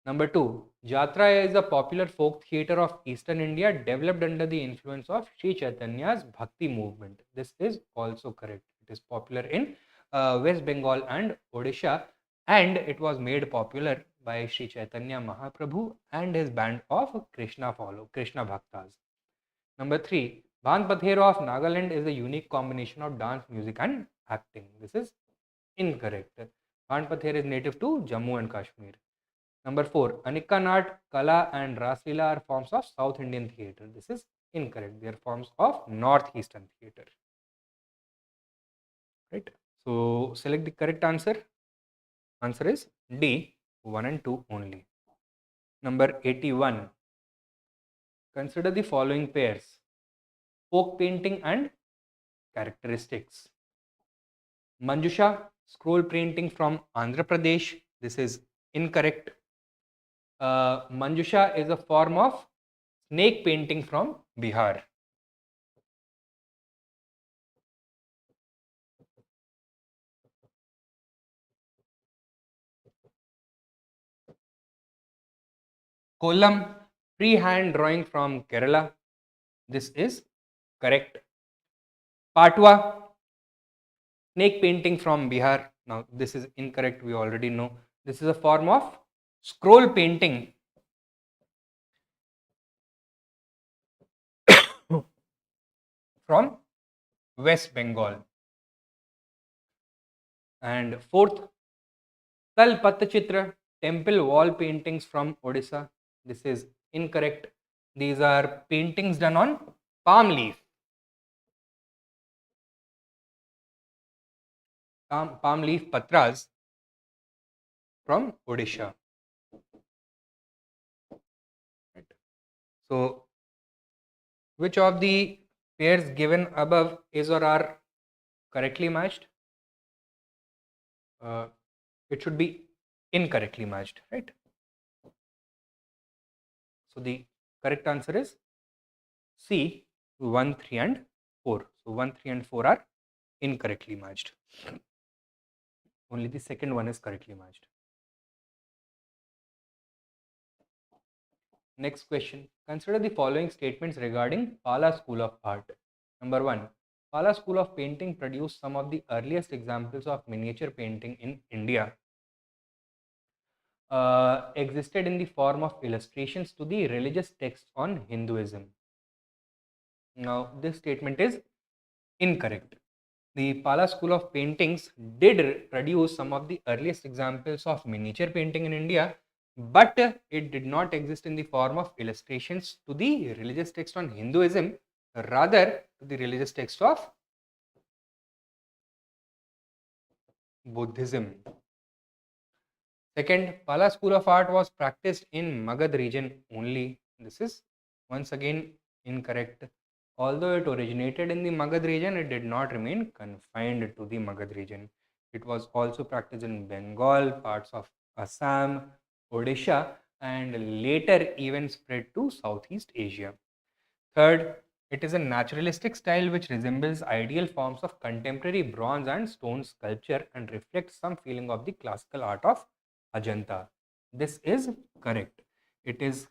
Speaker 1: Number 2, Jatra is a popular folk theatre of Eastern India developed under the influence of Sri Chaitanya's Bhakti movement. This is also correct. It is popular in West Bengal and Odisha, and it was made popular by Sri Chaitanya Mahaprabhu and his band of Krishna Bhaktas. Number 3, Bhan Pathero of Nagaland is a unique combination of dance, music, and acting. This is incorrect. Bhan Pathero is native to Jammu and Kashmir. Number 4, Anika Nat, Kala and Raslila are forms of South Indian theatre. This is incorrect. They are forms of Northeastern theatre. Right. So select the correct answer. Answer is D, 1 and 2 only. Number 81. Consider the following pairs: folk painting and characteristics. Manjusha, scroll painting from Andhra Pradesh. This is incorrect. Manjusha is a form of snake painting from Bihar. Kolam, freehand drawing from Kerala. This is correct. Patwa, snake painting from Bihar. Now, this is incorrect. We already know. This is a form of scroll painting from West Bengal. And fourth, Tal Pattachitra, temple wall paintings from Odisha. This is incorrect. These are paintings done on palm leaf. Palm leaf patras from Odisha. Right. So, which of the pairs given above is or are correctly matched? It should be incorrectly matched, right? So the correct answer is C, 1, 3 and 4. So 1, 3 and 4 are incorrectly matched. Only the second one is correctly matched. Next question. Consider the following statements regarding Pala School of Art. Number 1. Pala School of Painting produced some of the earliest examples of miniature painting in India. Existed in the form of illustrations to the religious texts on Hinduism. Now, this statement is incorrect. The Pala School of Paintings did produce some of the earliest examples of miniature painting in India, but it did not exist in the form of illustrations to the religious text on Hinduism, rather to the religious text of Buddhism. Second, Pala School of Art was practiced in Magad region only. This is once again incorrect. Although it originated in the Magad region, it did not remain confined to the Magad region. It was also practiced in Bengal, parts of Assam, Odisha, and later even spread to Southeast Asia. Third, it is a naturalistic style which resembles ideal forms of contemporary bronze and stone sculpture and reflects some feeling of the classical art of Ajanta. This is correct. It is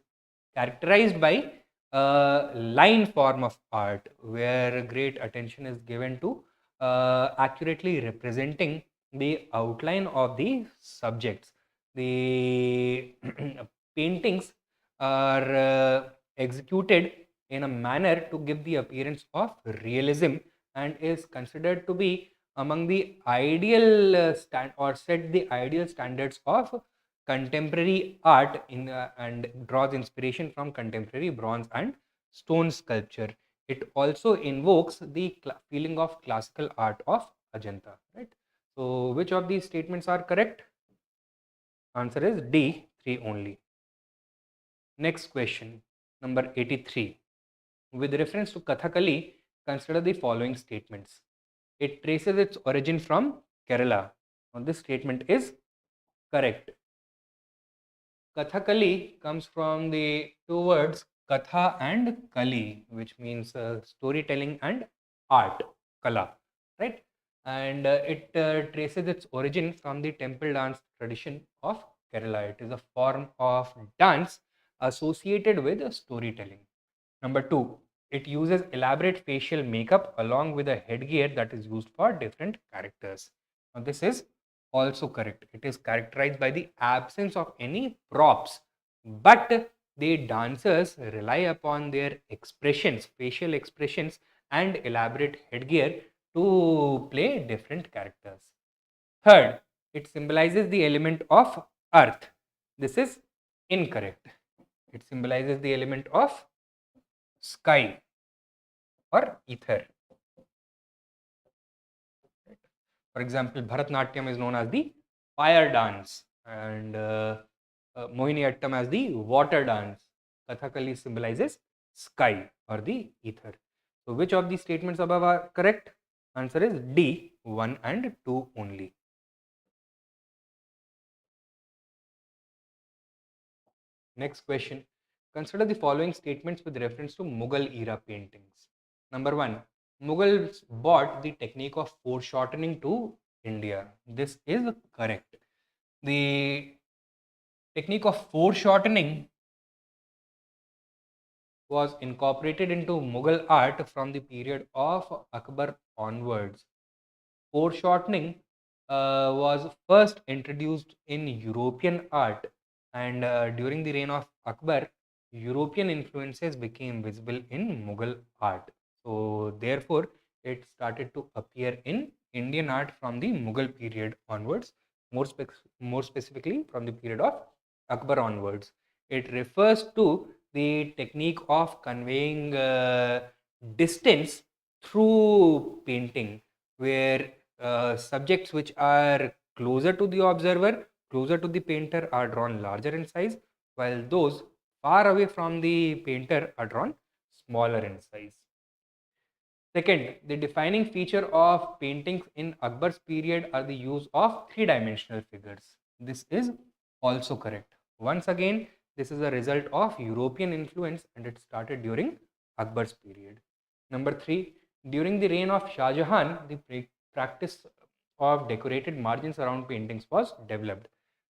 Speaker 1: characterized by a line form of art where great attention is given to accurately representing the outline of the subjects. The paintings are executed in a manner to give the appearance of realism and is considered to be among the ideal set the ideal standards of contemporary art and draws inspiration from contemporary bronze and stone sculpture. It also invokes the feeling of classical art of Ajanta, right? So, which of these statements are correct? Answer is D, 3 only. Next question, number 83. With reference to Kathakali, consider the following statements. It traces its origin from Kerala. Now, this statement is correct. Kathakali comes from the two words Katha and Kali, which means storytelling and art, Kala, right? And it traces its origin from the temple dance tradition of Kerala. It is a form of dance associated with storytelling. Number two, it uses elaborate facial makeup along with a headgear that is used for different characters. Now, this is also correct. It is characterized by the absence of any props, but the dancers rely upon their expressions, facial expressions, and elaborate headgear to play different characters. Third, it symbolizes the element of earth. This is incorrect. It symbolizes the element of sky or ether. For example, Bharatnatyam is known as the fire dance and Mohiniyattam as the water dance. Kathakali symbolizes sky or the ether. So, which of these statements above are correct? Answer is D, 1 and 2 only. Next question. Consider the following statements with reference to Mughal era paintings. Number 1. Mughals brought the technique of foreshortening to India. This is correct. The technique of foreshortening was incorporated into Mughal art from the period of Akbar onwards. Foreshortening was first introduced in European art, and during the reign of Akbar, European influences became visible in Mughal art. So, therefore, it started to appear in Indian art from the Mughal period onwards, more specifically from the period of Akbar onwards. It refers to the technique of conveying distance through painting, where subjects which are closer to the observer, closer to the painter, are drawn larger in size, while those far away from the painter are drawn smaller in size. Second, the defining feature of paintings in Akbar's period are the use of three-dimensional figures. This is also correct. Once again, this is a result of European influence and it started during Akbar's period. Number 3, during the reign of Shah Jahan, the practice of decorated margins around paintings was developed.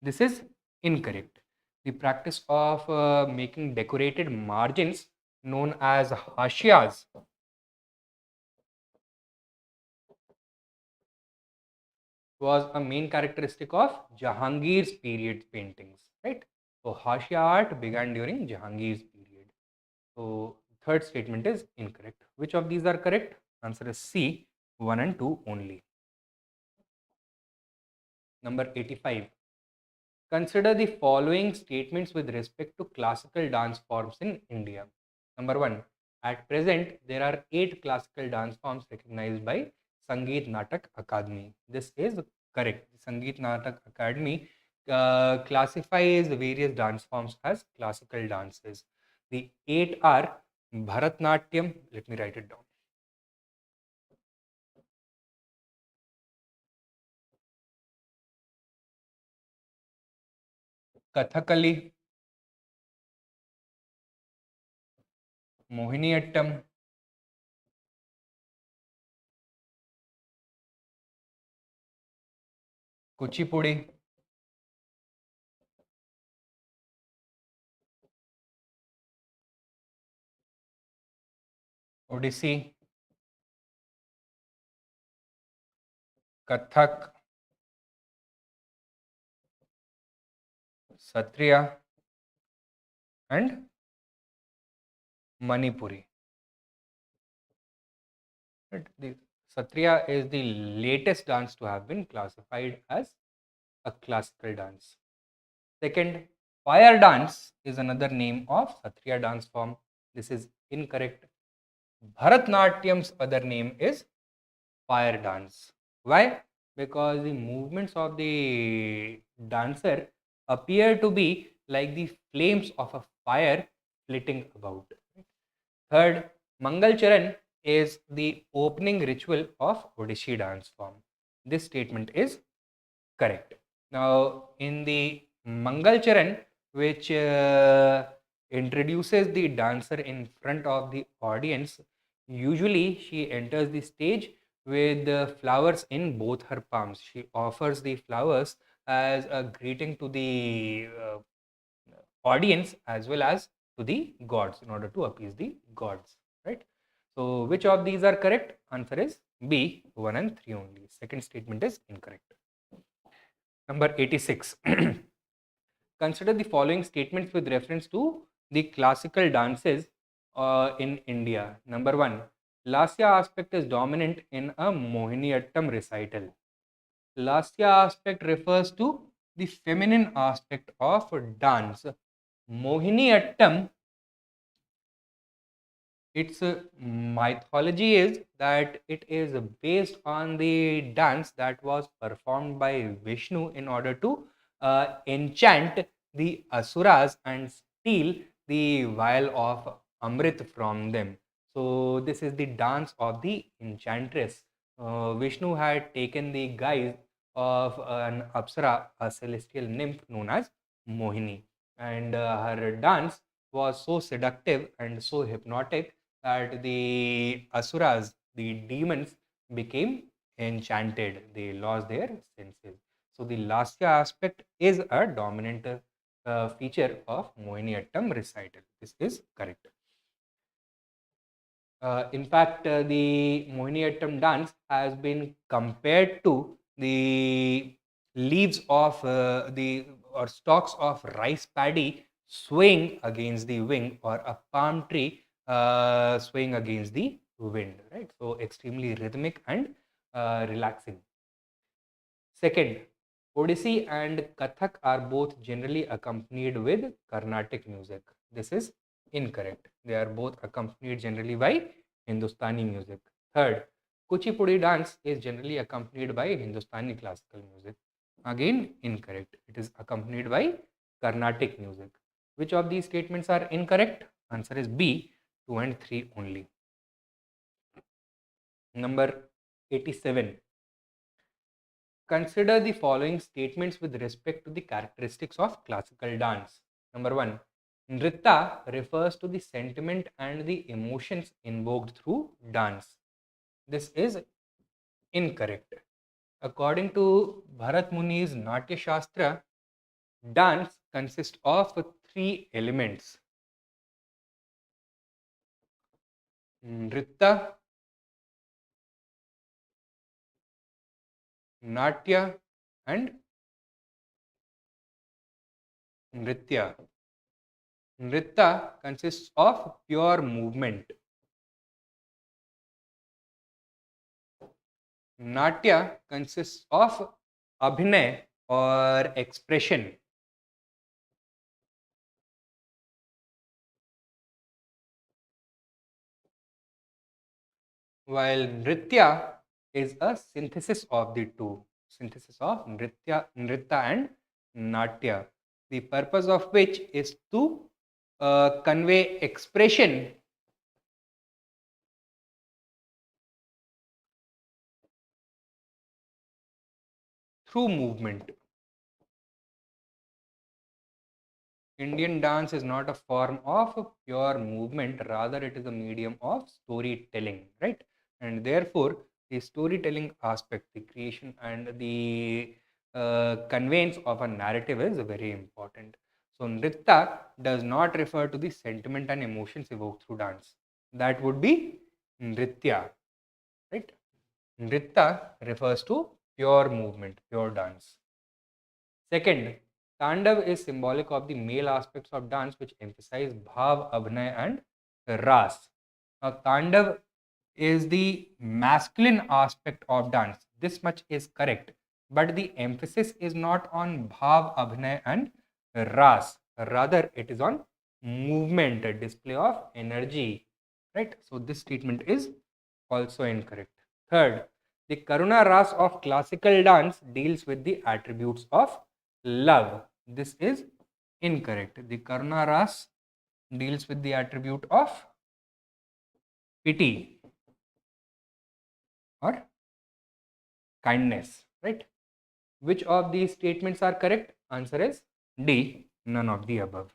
Speaker 1: This is incorrect. The practice of making decorated margins known as hashiyas was a main characteristic of Jahangir's period paintings, right? So Hashia art began during Jahangir's period. So third statement is incorrect. Which of these are correct? Answer is C, 1 and 2 only. Number 85. Consider the following statements with respect to classical dance forms in India. Number 1. At present, there are 8 classical dance forms recognized by Sangeet Natak Akademi. This is correct. Sangeet Natak Academy classifies various dance forms as classical dances. The 8 are Bharatnatyam, let me write it down. Kathakali, Mohiniyattam, Kuchipudi, Odissi, Kathak, Satriya, and Manipuri. Right? The Satriya is the latest dance to have been classified as a classical dance. Second, fire dance is another name of Satriya dance form. This is incorrect. Bharatnatyam's other name is fire dance. Why? Because the movements of the dancer appear to be like the flames of a fire flitting about. Third, Mangal Charan is the opening ritual of Odissi dance form. This statement is correct. Now, in the Mangal Charan, which introduces the dancer in front of the audience, usually she enters the stage with the flowers in both her palms. She offers the flowers as a greeting to the audience as well as to the gods in order to appease the gods, right? So, which of these are correct? Answer is B, 1 and 3 only. Second statement is incorrect. Number 86. Consider the following statements with reference to the classical dances in India. Number 1. Lasya aspect is dominant in a Mohiniyattam recital. Lasya aspect refers to the feminine aspect of dance. Mohiniyattam, its mythology is that it is based on the dance that was performed by Vishnu in order to enchant the asuras and steal the vial of Amrit from them. So, this is the dance of the enchantress. Vishnu had taken the guise of an apsara, a celestial nymph known as Mohini, and her dance was so seductive and so hypnotic that the asuras, the demons, became enchanted. They lost their senses. So the lasya aspect is a dominant feature of Mohiniyattam recital. This is correct. In fact, the Mohiniyattam dance has been compared to the leaves of the or stalks of rice paddy swaying against the wind, or a palm tree swaying against the wind, right? So extremely rhythmic and relaxing. Second, Odissi and Kathak are both generally accompanied with Carnatic music. This is incorrect. They are both accompanied generally by Hindustani music. Third, Kuchipudi dance is generally accompanied by Hindustani classical music. Again, incorrect. It is accompanied by Carnatic music. Which of these statements are incorrect? Answer is B, 2 and 3 only. Number 87. Consider the following statements with respect to the characteristics of classical dance. Number 1. Nritta refers to the sentiment and the emotions invoked through dance. This is incorrect. According to Bharat Muni's Natya Shastra, dance consists of three elements: Nritta, Natya, and Nritya. Nritta consists of pure movement. Natya consists of abhinay or expression, while Nritya is a synthesis of the two, synthesis of Nritta and Natya, the purpose of which is to convey expression through movement. Indian dance is not a form of pure movement, rather it is a medium of storytelling, right? And therefore, the storytelling aspect, the creation and the conveyance of a narrative is very important. So, Nritta does not refer to the sentiment and emotions evoked through dance. That would be Nritya, right? Nritta refers to pure movement, pure dance. Second, Tandav is symbolic of the male aspects of dance which emphasize bhav, abhinay, and ras. Now, Tandav is the masculine aspect of dance. This much is correct. But the emphasis is not on bhav, abhinay, and ras. Rather, it is on movement, a display of energy. Right? So this statement is also incorrect. Third, the Karuna ras of classical dance deals with the attributes of love. This is incorrect. The Karuna ras deals with the attribute of pity or kindness. Right? Which of these statements are correct? Answer is D, none of the above.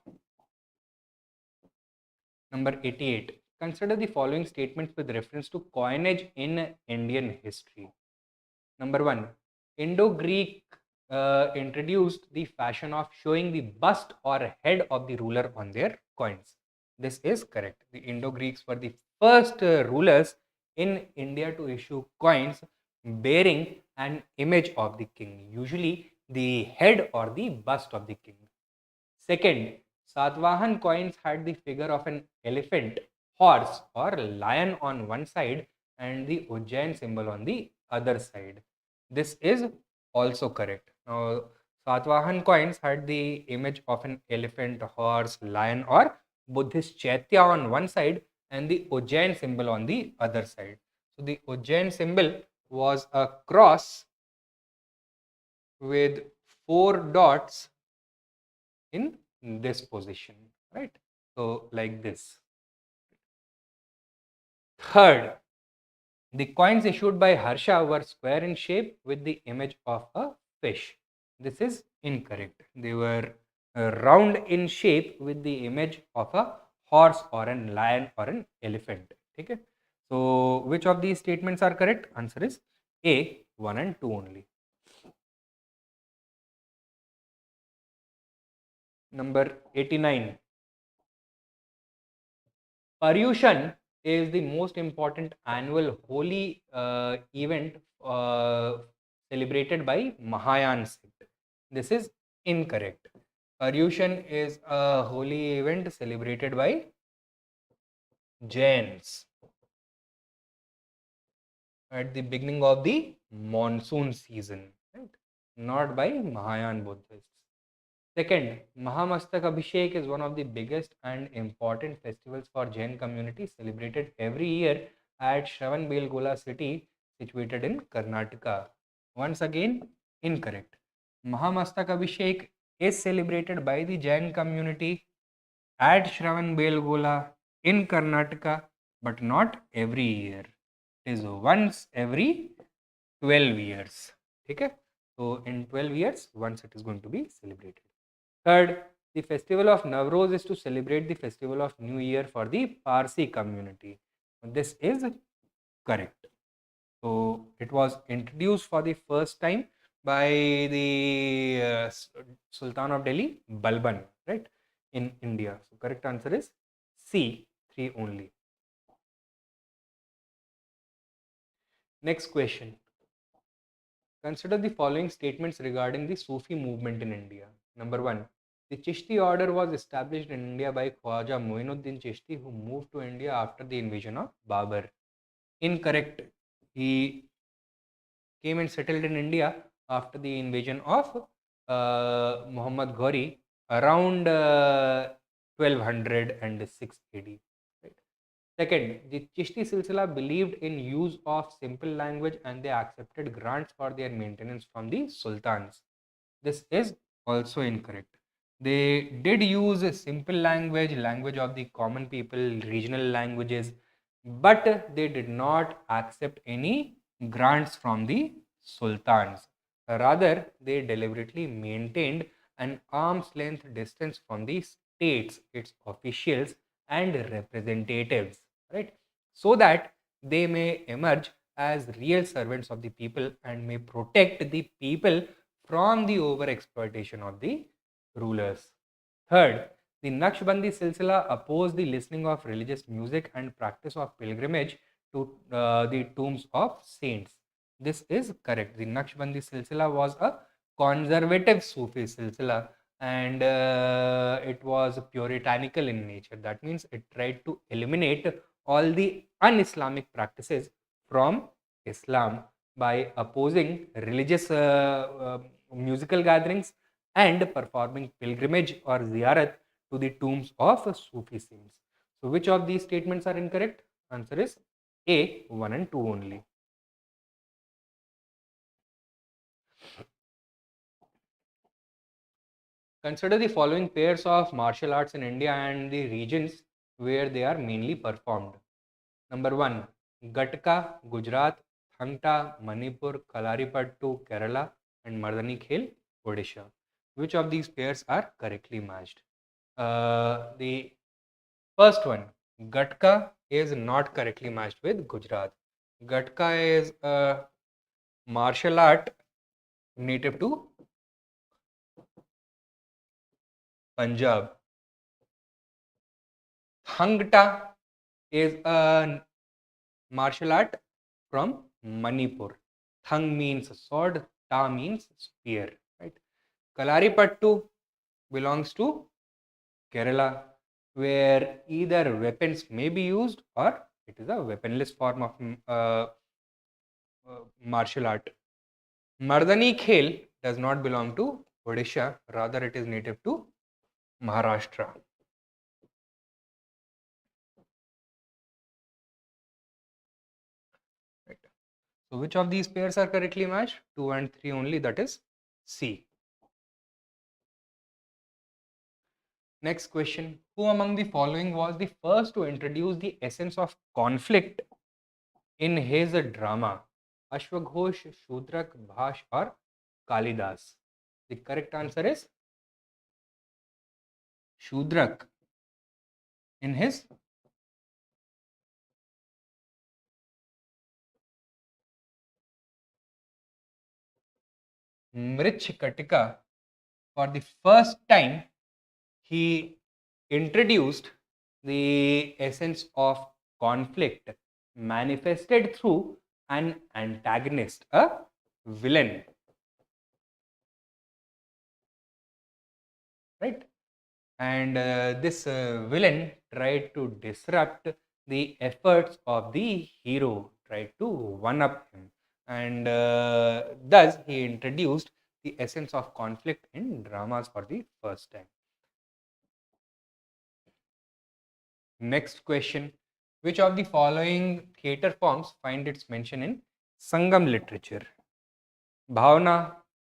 Speaker 1: Number 88. Consider the following statements with reference to coinage in Indian history. Number 1. Indo-Greek introduced the fashion of showing the bust or head of the ruler on their coins. This is correct. The Indo-Greeks were the first rulers in India to issue coins bearing an image of the king, usually the head or the bust of the king. Second, Satvahan coins had the figure of an elephant, horse, or lion on one side and the Ujjain symbol on the other side. This is also correct. Now, Satvahan coins had the image of an elephant, horse, lion, or Buddhist Chaitya on one side and the Ujjain symbol on the other side. So, the Ujjain symbol was a cross with 4 dots in this position, right? So, like this. Third, the coins issued by Harsha were square in shape with the image of a fish. This is incorrect. They were round in shape with the image of a horse or a lion or an elephant. Okay? So, which of these statements are correct? Answer is A, 1 and 2 only. Number 89. Paryushan is the most important annual holy event celebrated by Mahayana sect. This is incorrect. Paryushan is a holy event celebrated by Jains at the beginning of the monsoon season, right? Not by Mahayana Buddhists. Second, Mahamastak Abhishek is one of the biggest and important festivals for Jain community celebrated every year at Shravanbelgola city situated in Karnataka. Once again, incorrect. Mahamastak Abhishek is celebrated by the Jain community at Shravanbelgola in Karnataka, but not every year. It is once every 12 years. Okay? So, in 12 years, once it is going to be celebrated. Third, the festival of Navroz is to celebrate the festival of New Year for the Parsi community. This is correct. So, it was introduced for the first time by the Sultan of Delhi, Balban, right, in India. So, correct answer is C, 3 only. Next question. Consider the following statements regarding the Sufi movement in India. Number 1. The Chishti order was established in India by Khwaja Moinuddin Chishti, who moved to India after the invasion of Babur. Incorrect. He came and settled in India after the invasion of Muhammad Ghori around 1206 AD. Right. Second, the Chishti Silsila believed in use of simple language and they accepted grants for their maintenance from the sultans. This is also incorrect. They did use a simple language, language of the common people, regional languages, but they did not accept any grants from the sultans. Rather, they deliberately maintained an arm's length distance from the states, its officials, and representatives, right? So that they may emerge as real servants of the people and may protect the people from the over exploitation of the rulers. Third, the Naqshbandi Silsila opposed the listening of religious music and practice of pilgrimage to the tombs of saints. This is correct. The Naqshbandi Silsila was a conservative Sufi Silsila and it was puritanical in nature. That means it tried to eliminate all the un-Islamic practices from Islam by opposing religious musical gatherings and performing pilgrimage or ziyarat to the tombs of Sufi saints. So, which of these statements are incorrect? Answer is A, 1 and 2 only. Consider the following pairs of martial arts in India and the regions where they are mainly performed. Number 1, Gatka, Gujarat; Thangta, Manipur; Kalaripattu, Kerala; and Mardani Khel, Odisha. Which of these pairs are correctly matched? The first one, Gatka, is not correctly matched with Gujarat. Gatka is a martial art native to Punjab. Thangta is a martial art from Manipur. Thang means sword, ta means spear. Right? Kalaripattu belongs to Kerala, where either weapons may be used or it is a weaponless form of martial art. Mardani Khel does not belong to Odisha, rather it is native to Maharashtra. Right. So which of these pairs are correctly matched? 2 and 3 only, that is C. Next question. Who among the following was the first to introduce the essence of conflict in his drama? Ashwaghosh, Shudrak, Bhash, or Kalidas? The correct answer is Shudrak in his Mrich For the first time, he introduced the essence of conflict manifested through an antagonist, a villain, right? And this villain tried to disrupt the efforts of the hero, tried to one up him, and thus he introduced the essence of conflict in dramas for the first time. Next question. Which of the following theatre forms find its mention in Sangam literature? Bhavna,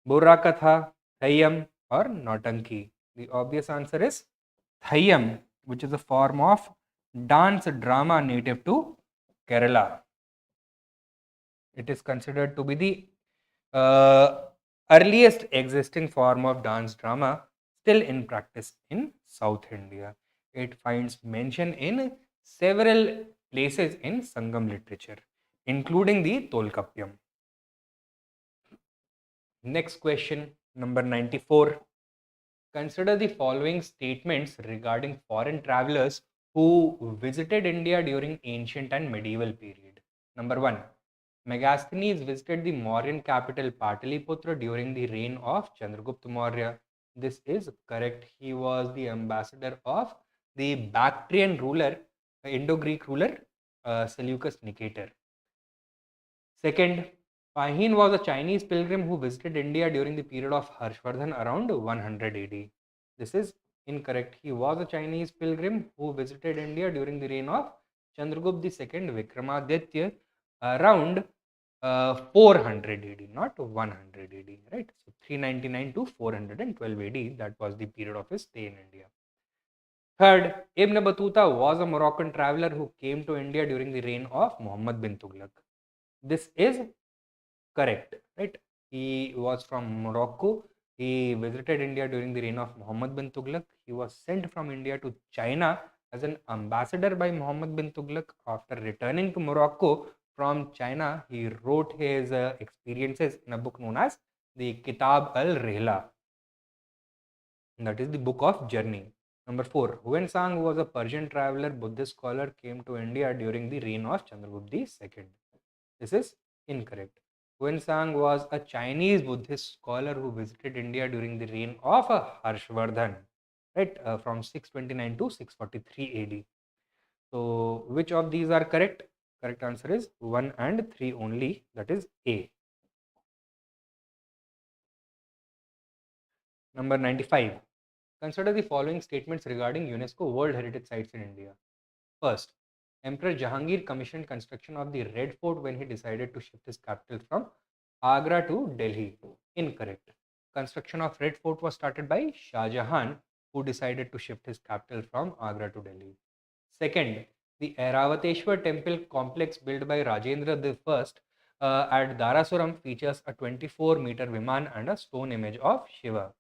Speaker 1: Burrakatha, Thayyam, or Nautanki? The obvious answer is Thayyam, which is a form of dance drama native to Kerala. It is considered to be the earliest existing form of dance drama still in practice in South India. It finds mention in several places in Sangam literature, including the Tolkappiyam. Next question, number 94. Consider the following statements regarding foreign travelers who visited India during ancient and medieval period. Number 1. Megasthenes visited the Mauryan capital Pataliputra during the reign of Chandragupta Maurya. This is correct. He was the ambassador of the Bactrian ruler, Indo-Greek ruler, Seleucus Nicator. Second, Pahin was a Chinese pilgrim who visited India during the period of Harshvardhan around 100 AD. This is incorrect. He was a Chinese pilgrim who visited India during the reign of Chandragupta II Vikramaditya around 400 AD, not 100 AD, right? So 399 to 412 AD, that was the period of his stay in India. Third, Ibn Battuta was a Moroccan traveler who came to India during the reign of Muhammad bin Tughlaq. This is correct, right? He was from Morocco. He visited India during the reign of Muhammad bin Tughlaq. He was sent from India to China as an ambassador by Muhammad bin Tughlaq. After returning to Morocco from China, he wrote his experiences in a book known as the Kitab al-Rihla. That is the book of journey. Number 4. Huensang was a Persian traveler, Buddhist scholar, came to India during the reign of Chandragupta II. This is incorrect. Huensang was a Chinese Buddhist scholar who visited India during the reign of Harshvardhan, right, from 629 to 643 AD. So, which of these are correct? Correct answer is 1 and 3 only, that is A. Number 95. Consider the following statements regarding UNESCO World Heritage Sites in India. First, Emperor Jahangir commissioned construction of the Red Fort when he decided to shift his capital from Agra to Delhi. Incorrect. Construction of Red Fort was started by Shah Jahan, who decided to shift his capital from Agra to Delhi. Second, the Airavateshwar temple complex built by Rajendra I at Darasuram features a 24-meter Viman and a stone image of Shiva.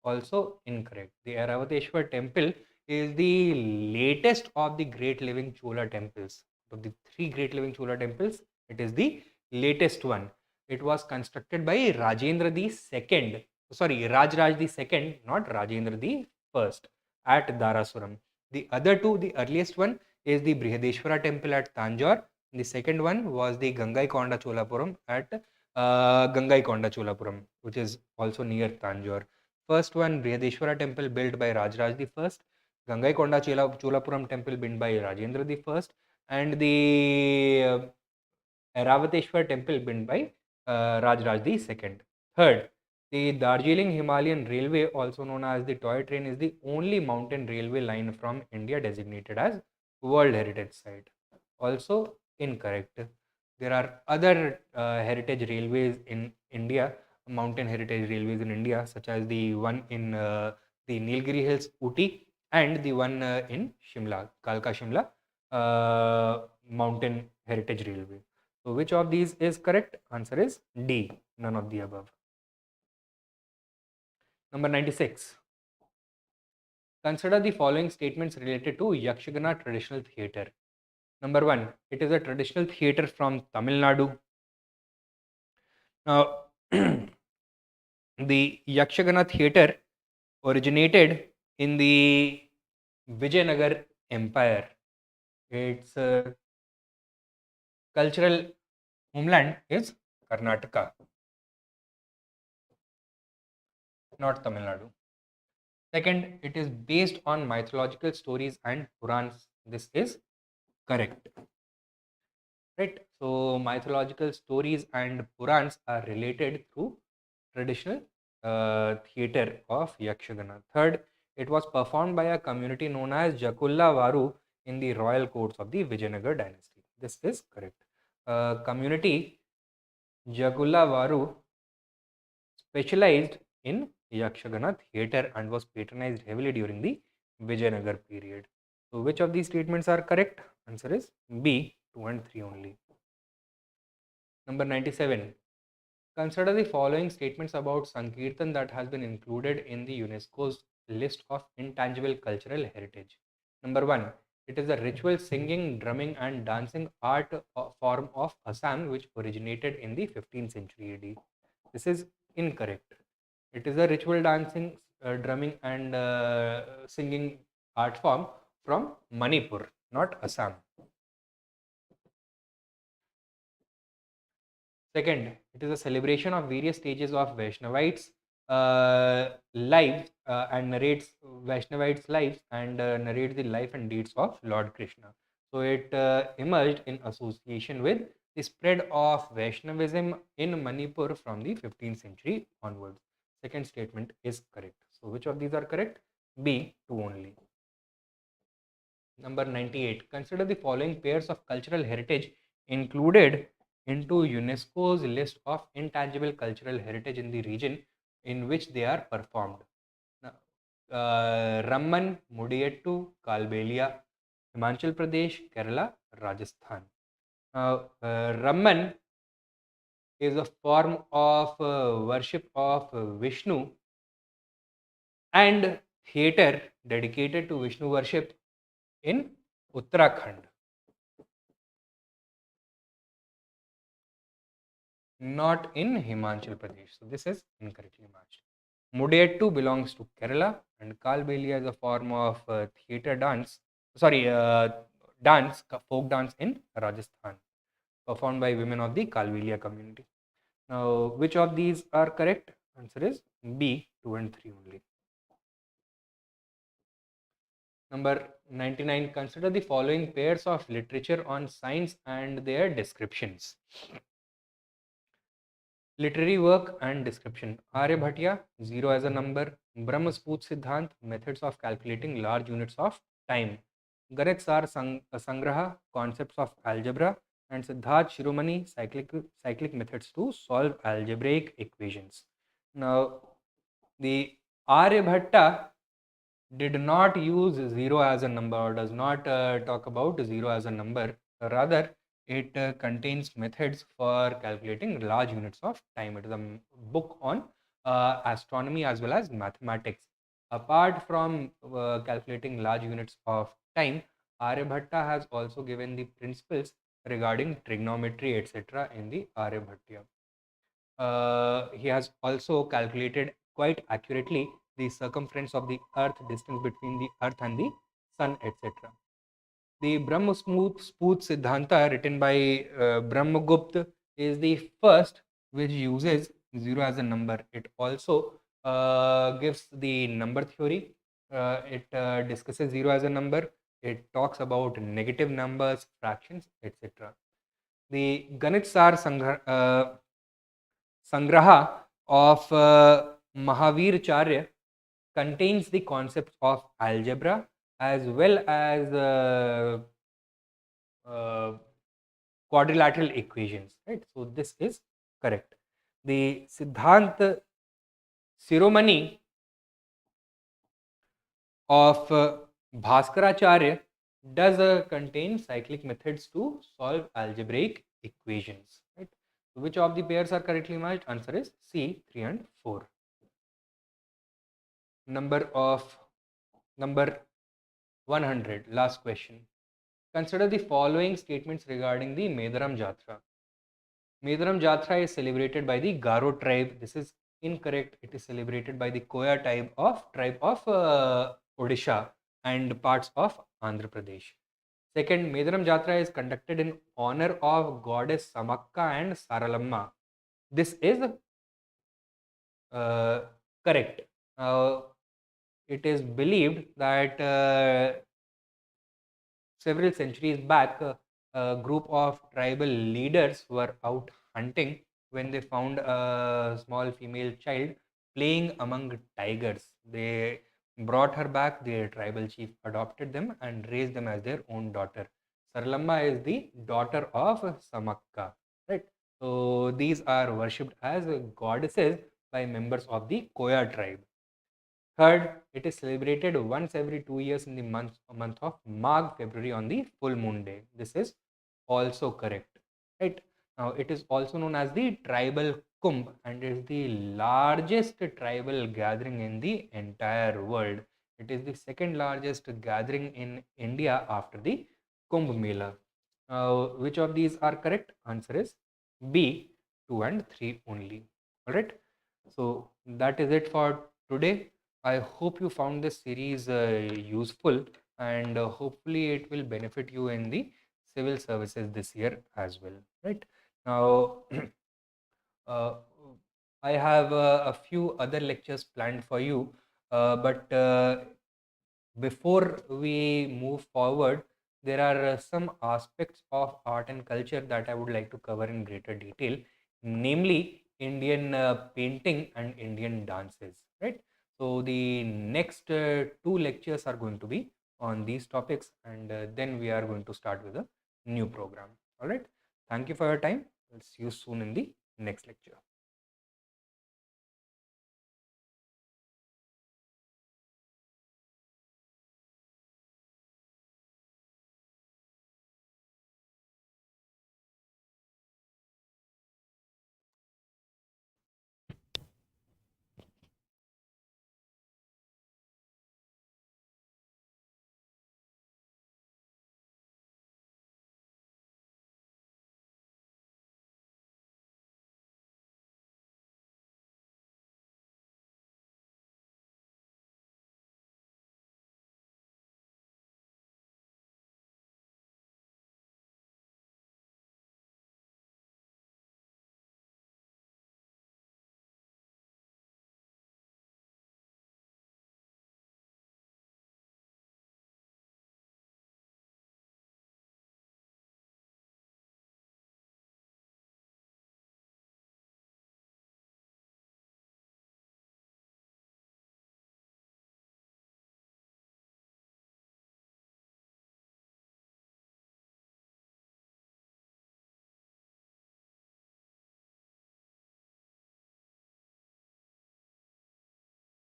Speaker 1: Also incorrect. The Airavateshwar temple is the latest of the great living Chola temples. Of the three great living Chola temples, it is the latest one. It was constructed by Rajendra II, Rajraj II, not Rajendra I at Darasuram. The other two, the earliest one is the Brihadeshwara temple at Tanjore. The second one was the Gangaikonda Cholapuram at Gangaikonda Cholapuram, which is also near Tanjore. First one, Brihadeshwara temple built by Rajraj I, Gangaikonda Cholapuram temple built by Rajendra I, and the Airavateshwar temple built by Rajraj II. Third, the Darjeeling Himalayan Railway, also known as the toy train, is the only mountain railway line from India designated as World Heritage Site. Also incorrect. There are other heritage railways in India, mountain heritage railways in India, such as the one in the Nilgiri Hills, Uti, and the one in Shimla, Kalka Shimla Mountain Heritage Railway. So which of these is correct? Answer is D, none of the above. Number 96. Consider the following statements related to Yakshagana traditional theatre. Number 1. It is a traditional theatre from Tamil Nadu. Now, the Yakshagana theatre originated in the Vijayanagar Empire. Its cultural homeland is Karnataka, not Tamil Nadu. Second, it is based on mythological stories and Purans. This is correct. Right? So, mythological stories and Purans are related through traditional theatre of Yakshagana. Third, it was performed by a community known as Jakulla Varu in the royal courts of the Vijayanagar dynasty. This is correct. Community Jakulla Varu specialized in Yakshagana theatre and was patronized heavily during the Vijayanagar period. So, which of these statements are correct? Answer is B, 2 and 3 only. Number 97. Consider the following statements about Sankirtan that has been included in the UNESCO's list of intangible cultural heritage. Number 1. It is a ritual singing, drumming and dancing art form of Assam which originated in the 15th century AD. This is incorrect. It is a ritual dancing, drumming and singing art form from Manipur, not Assam. Second, it is a celebration of various stages of Vaishnavites' lives and narrates Vaishnavites' lives and narrates the life and deeds of Lord Krishna. So it emerged in association with the spread of Vaishnavism in Manipur from the 15th century onwards. Second statement is correct. So which of these are correct? B, 2 only. Number 98. Consider the following pairs of cultural heritage included into UNESCO's list of intangible cultural heritage in the region in which they are performed. Ramman, Mudiyattu, Kalbelia, Himachal Pradesh, Kerala, Rajasthan. Ramman is a form of worship of Vishnu and theatre dedicated to Vishnu worship in Uttarakhand. Not in Himachal Pradesh. So this is incorrectly matched. Mudiyattu belongs to Kerala and Kalbelia is a form of theatre dance, folk dance in Rajasthan, performed by women of the Kalbelia community. Now, which of these are correct? Answer is B, 2 and 3 only. Number 99. Consider the following pairs of literature on science and their descriptions. Literary work and description. Aryabhatiya, 0 as a number. Brahma Sput Siddhant, methods of calculating large units of time. Ganit Sar Sangraha, concepts of algebra. And Siddharth Shiromani, cyclic methods to solve algebraic equations. Now, the Aryabhatta did not use 0 as a number, or does not talk about 0 as a number. Rather, it contains methods for calculating large units of time. It is a book on astronomy as well as mathematics. Apart from calculating large units of time, Aryabhatta has also given the principles regarding trigonometry, etc. in the Aryabhattiya. He has also calculated quite accurately the circumference of the earth, distance between the earth and the sun, etc. The Brahma Sput Siddhanta, written by Brahmagupta, is the first which uses 0 as a number. It also gives the number theory. It discusses 0 as a number. It talks about negative numbers, fractions, etc. The Ganit Sar Sangraha of Mahavir Charya contains the concepts of algebra as well as uh, quadrilateral equations, right? So this is correct. The Siddhant Shiromani of Bhaskaracharya does contain cyclic methods to solve algebraic equations, right? So which of the pairs are correctly matched? Answer is C, 3 and 4. Number 100, last question. Consider the following statements regarding the Medaram Jatra. Medaram Jatra is celebrated by the Garo tribe. This is incorrect. It is celebrated by the Koya tribe of Odisha and parts of Andhra Pradesh. Second, Medaram Jatra is conducted in honor of goddess Samakka and Saralamma. This is correct. It is believed that several centuries back, a group of tribal leaders were out hunting when they found a small female child playing among tigers. They brought her back, their tribal chief adopted them and raised them as their own daughter. Saralamma is the daughter of Samakka, right? So these are worshipped as goddesses by members of the Koya tribe. Third, it is celebrated once every 2 years in the month of Magh, February, on the full moon day. This is also correct, right? Now, it is also known as the tribal Kumbh and is the largest tribal gathering in the entire world. It is the second largest gathering in India after the Kumbh Mela. Which of these are correct? Answer is B, 2 and 3 only. All right. So that is it for today. I hope you found this series useful, and hopefully it will benefit you in the civil services this year as well, right? Now, uh, I have a few other lectures planned for you, but before we move forward, there are some aspects of art and culture that I would like to cover in greater detail, namely Indian painting and Indian dances, right? So the next two lectures are going to be on these topics, and then we are going to start with a new program. All right. Thank you for your time. We'll see you soon in the next lecture.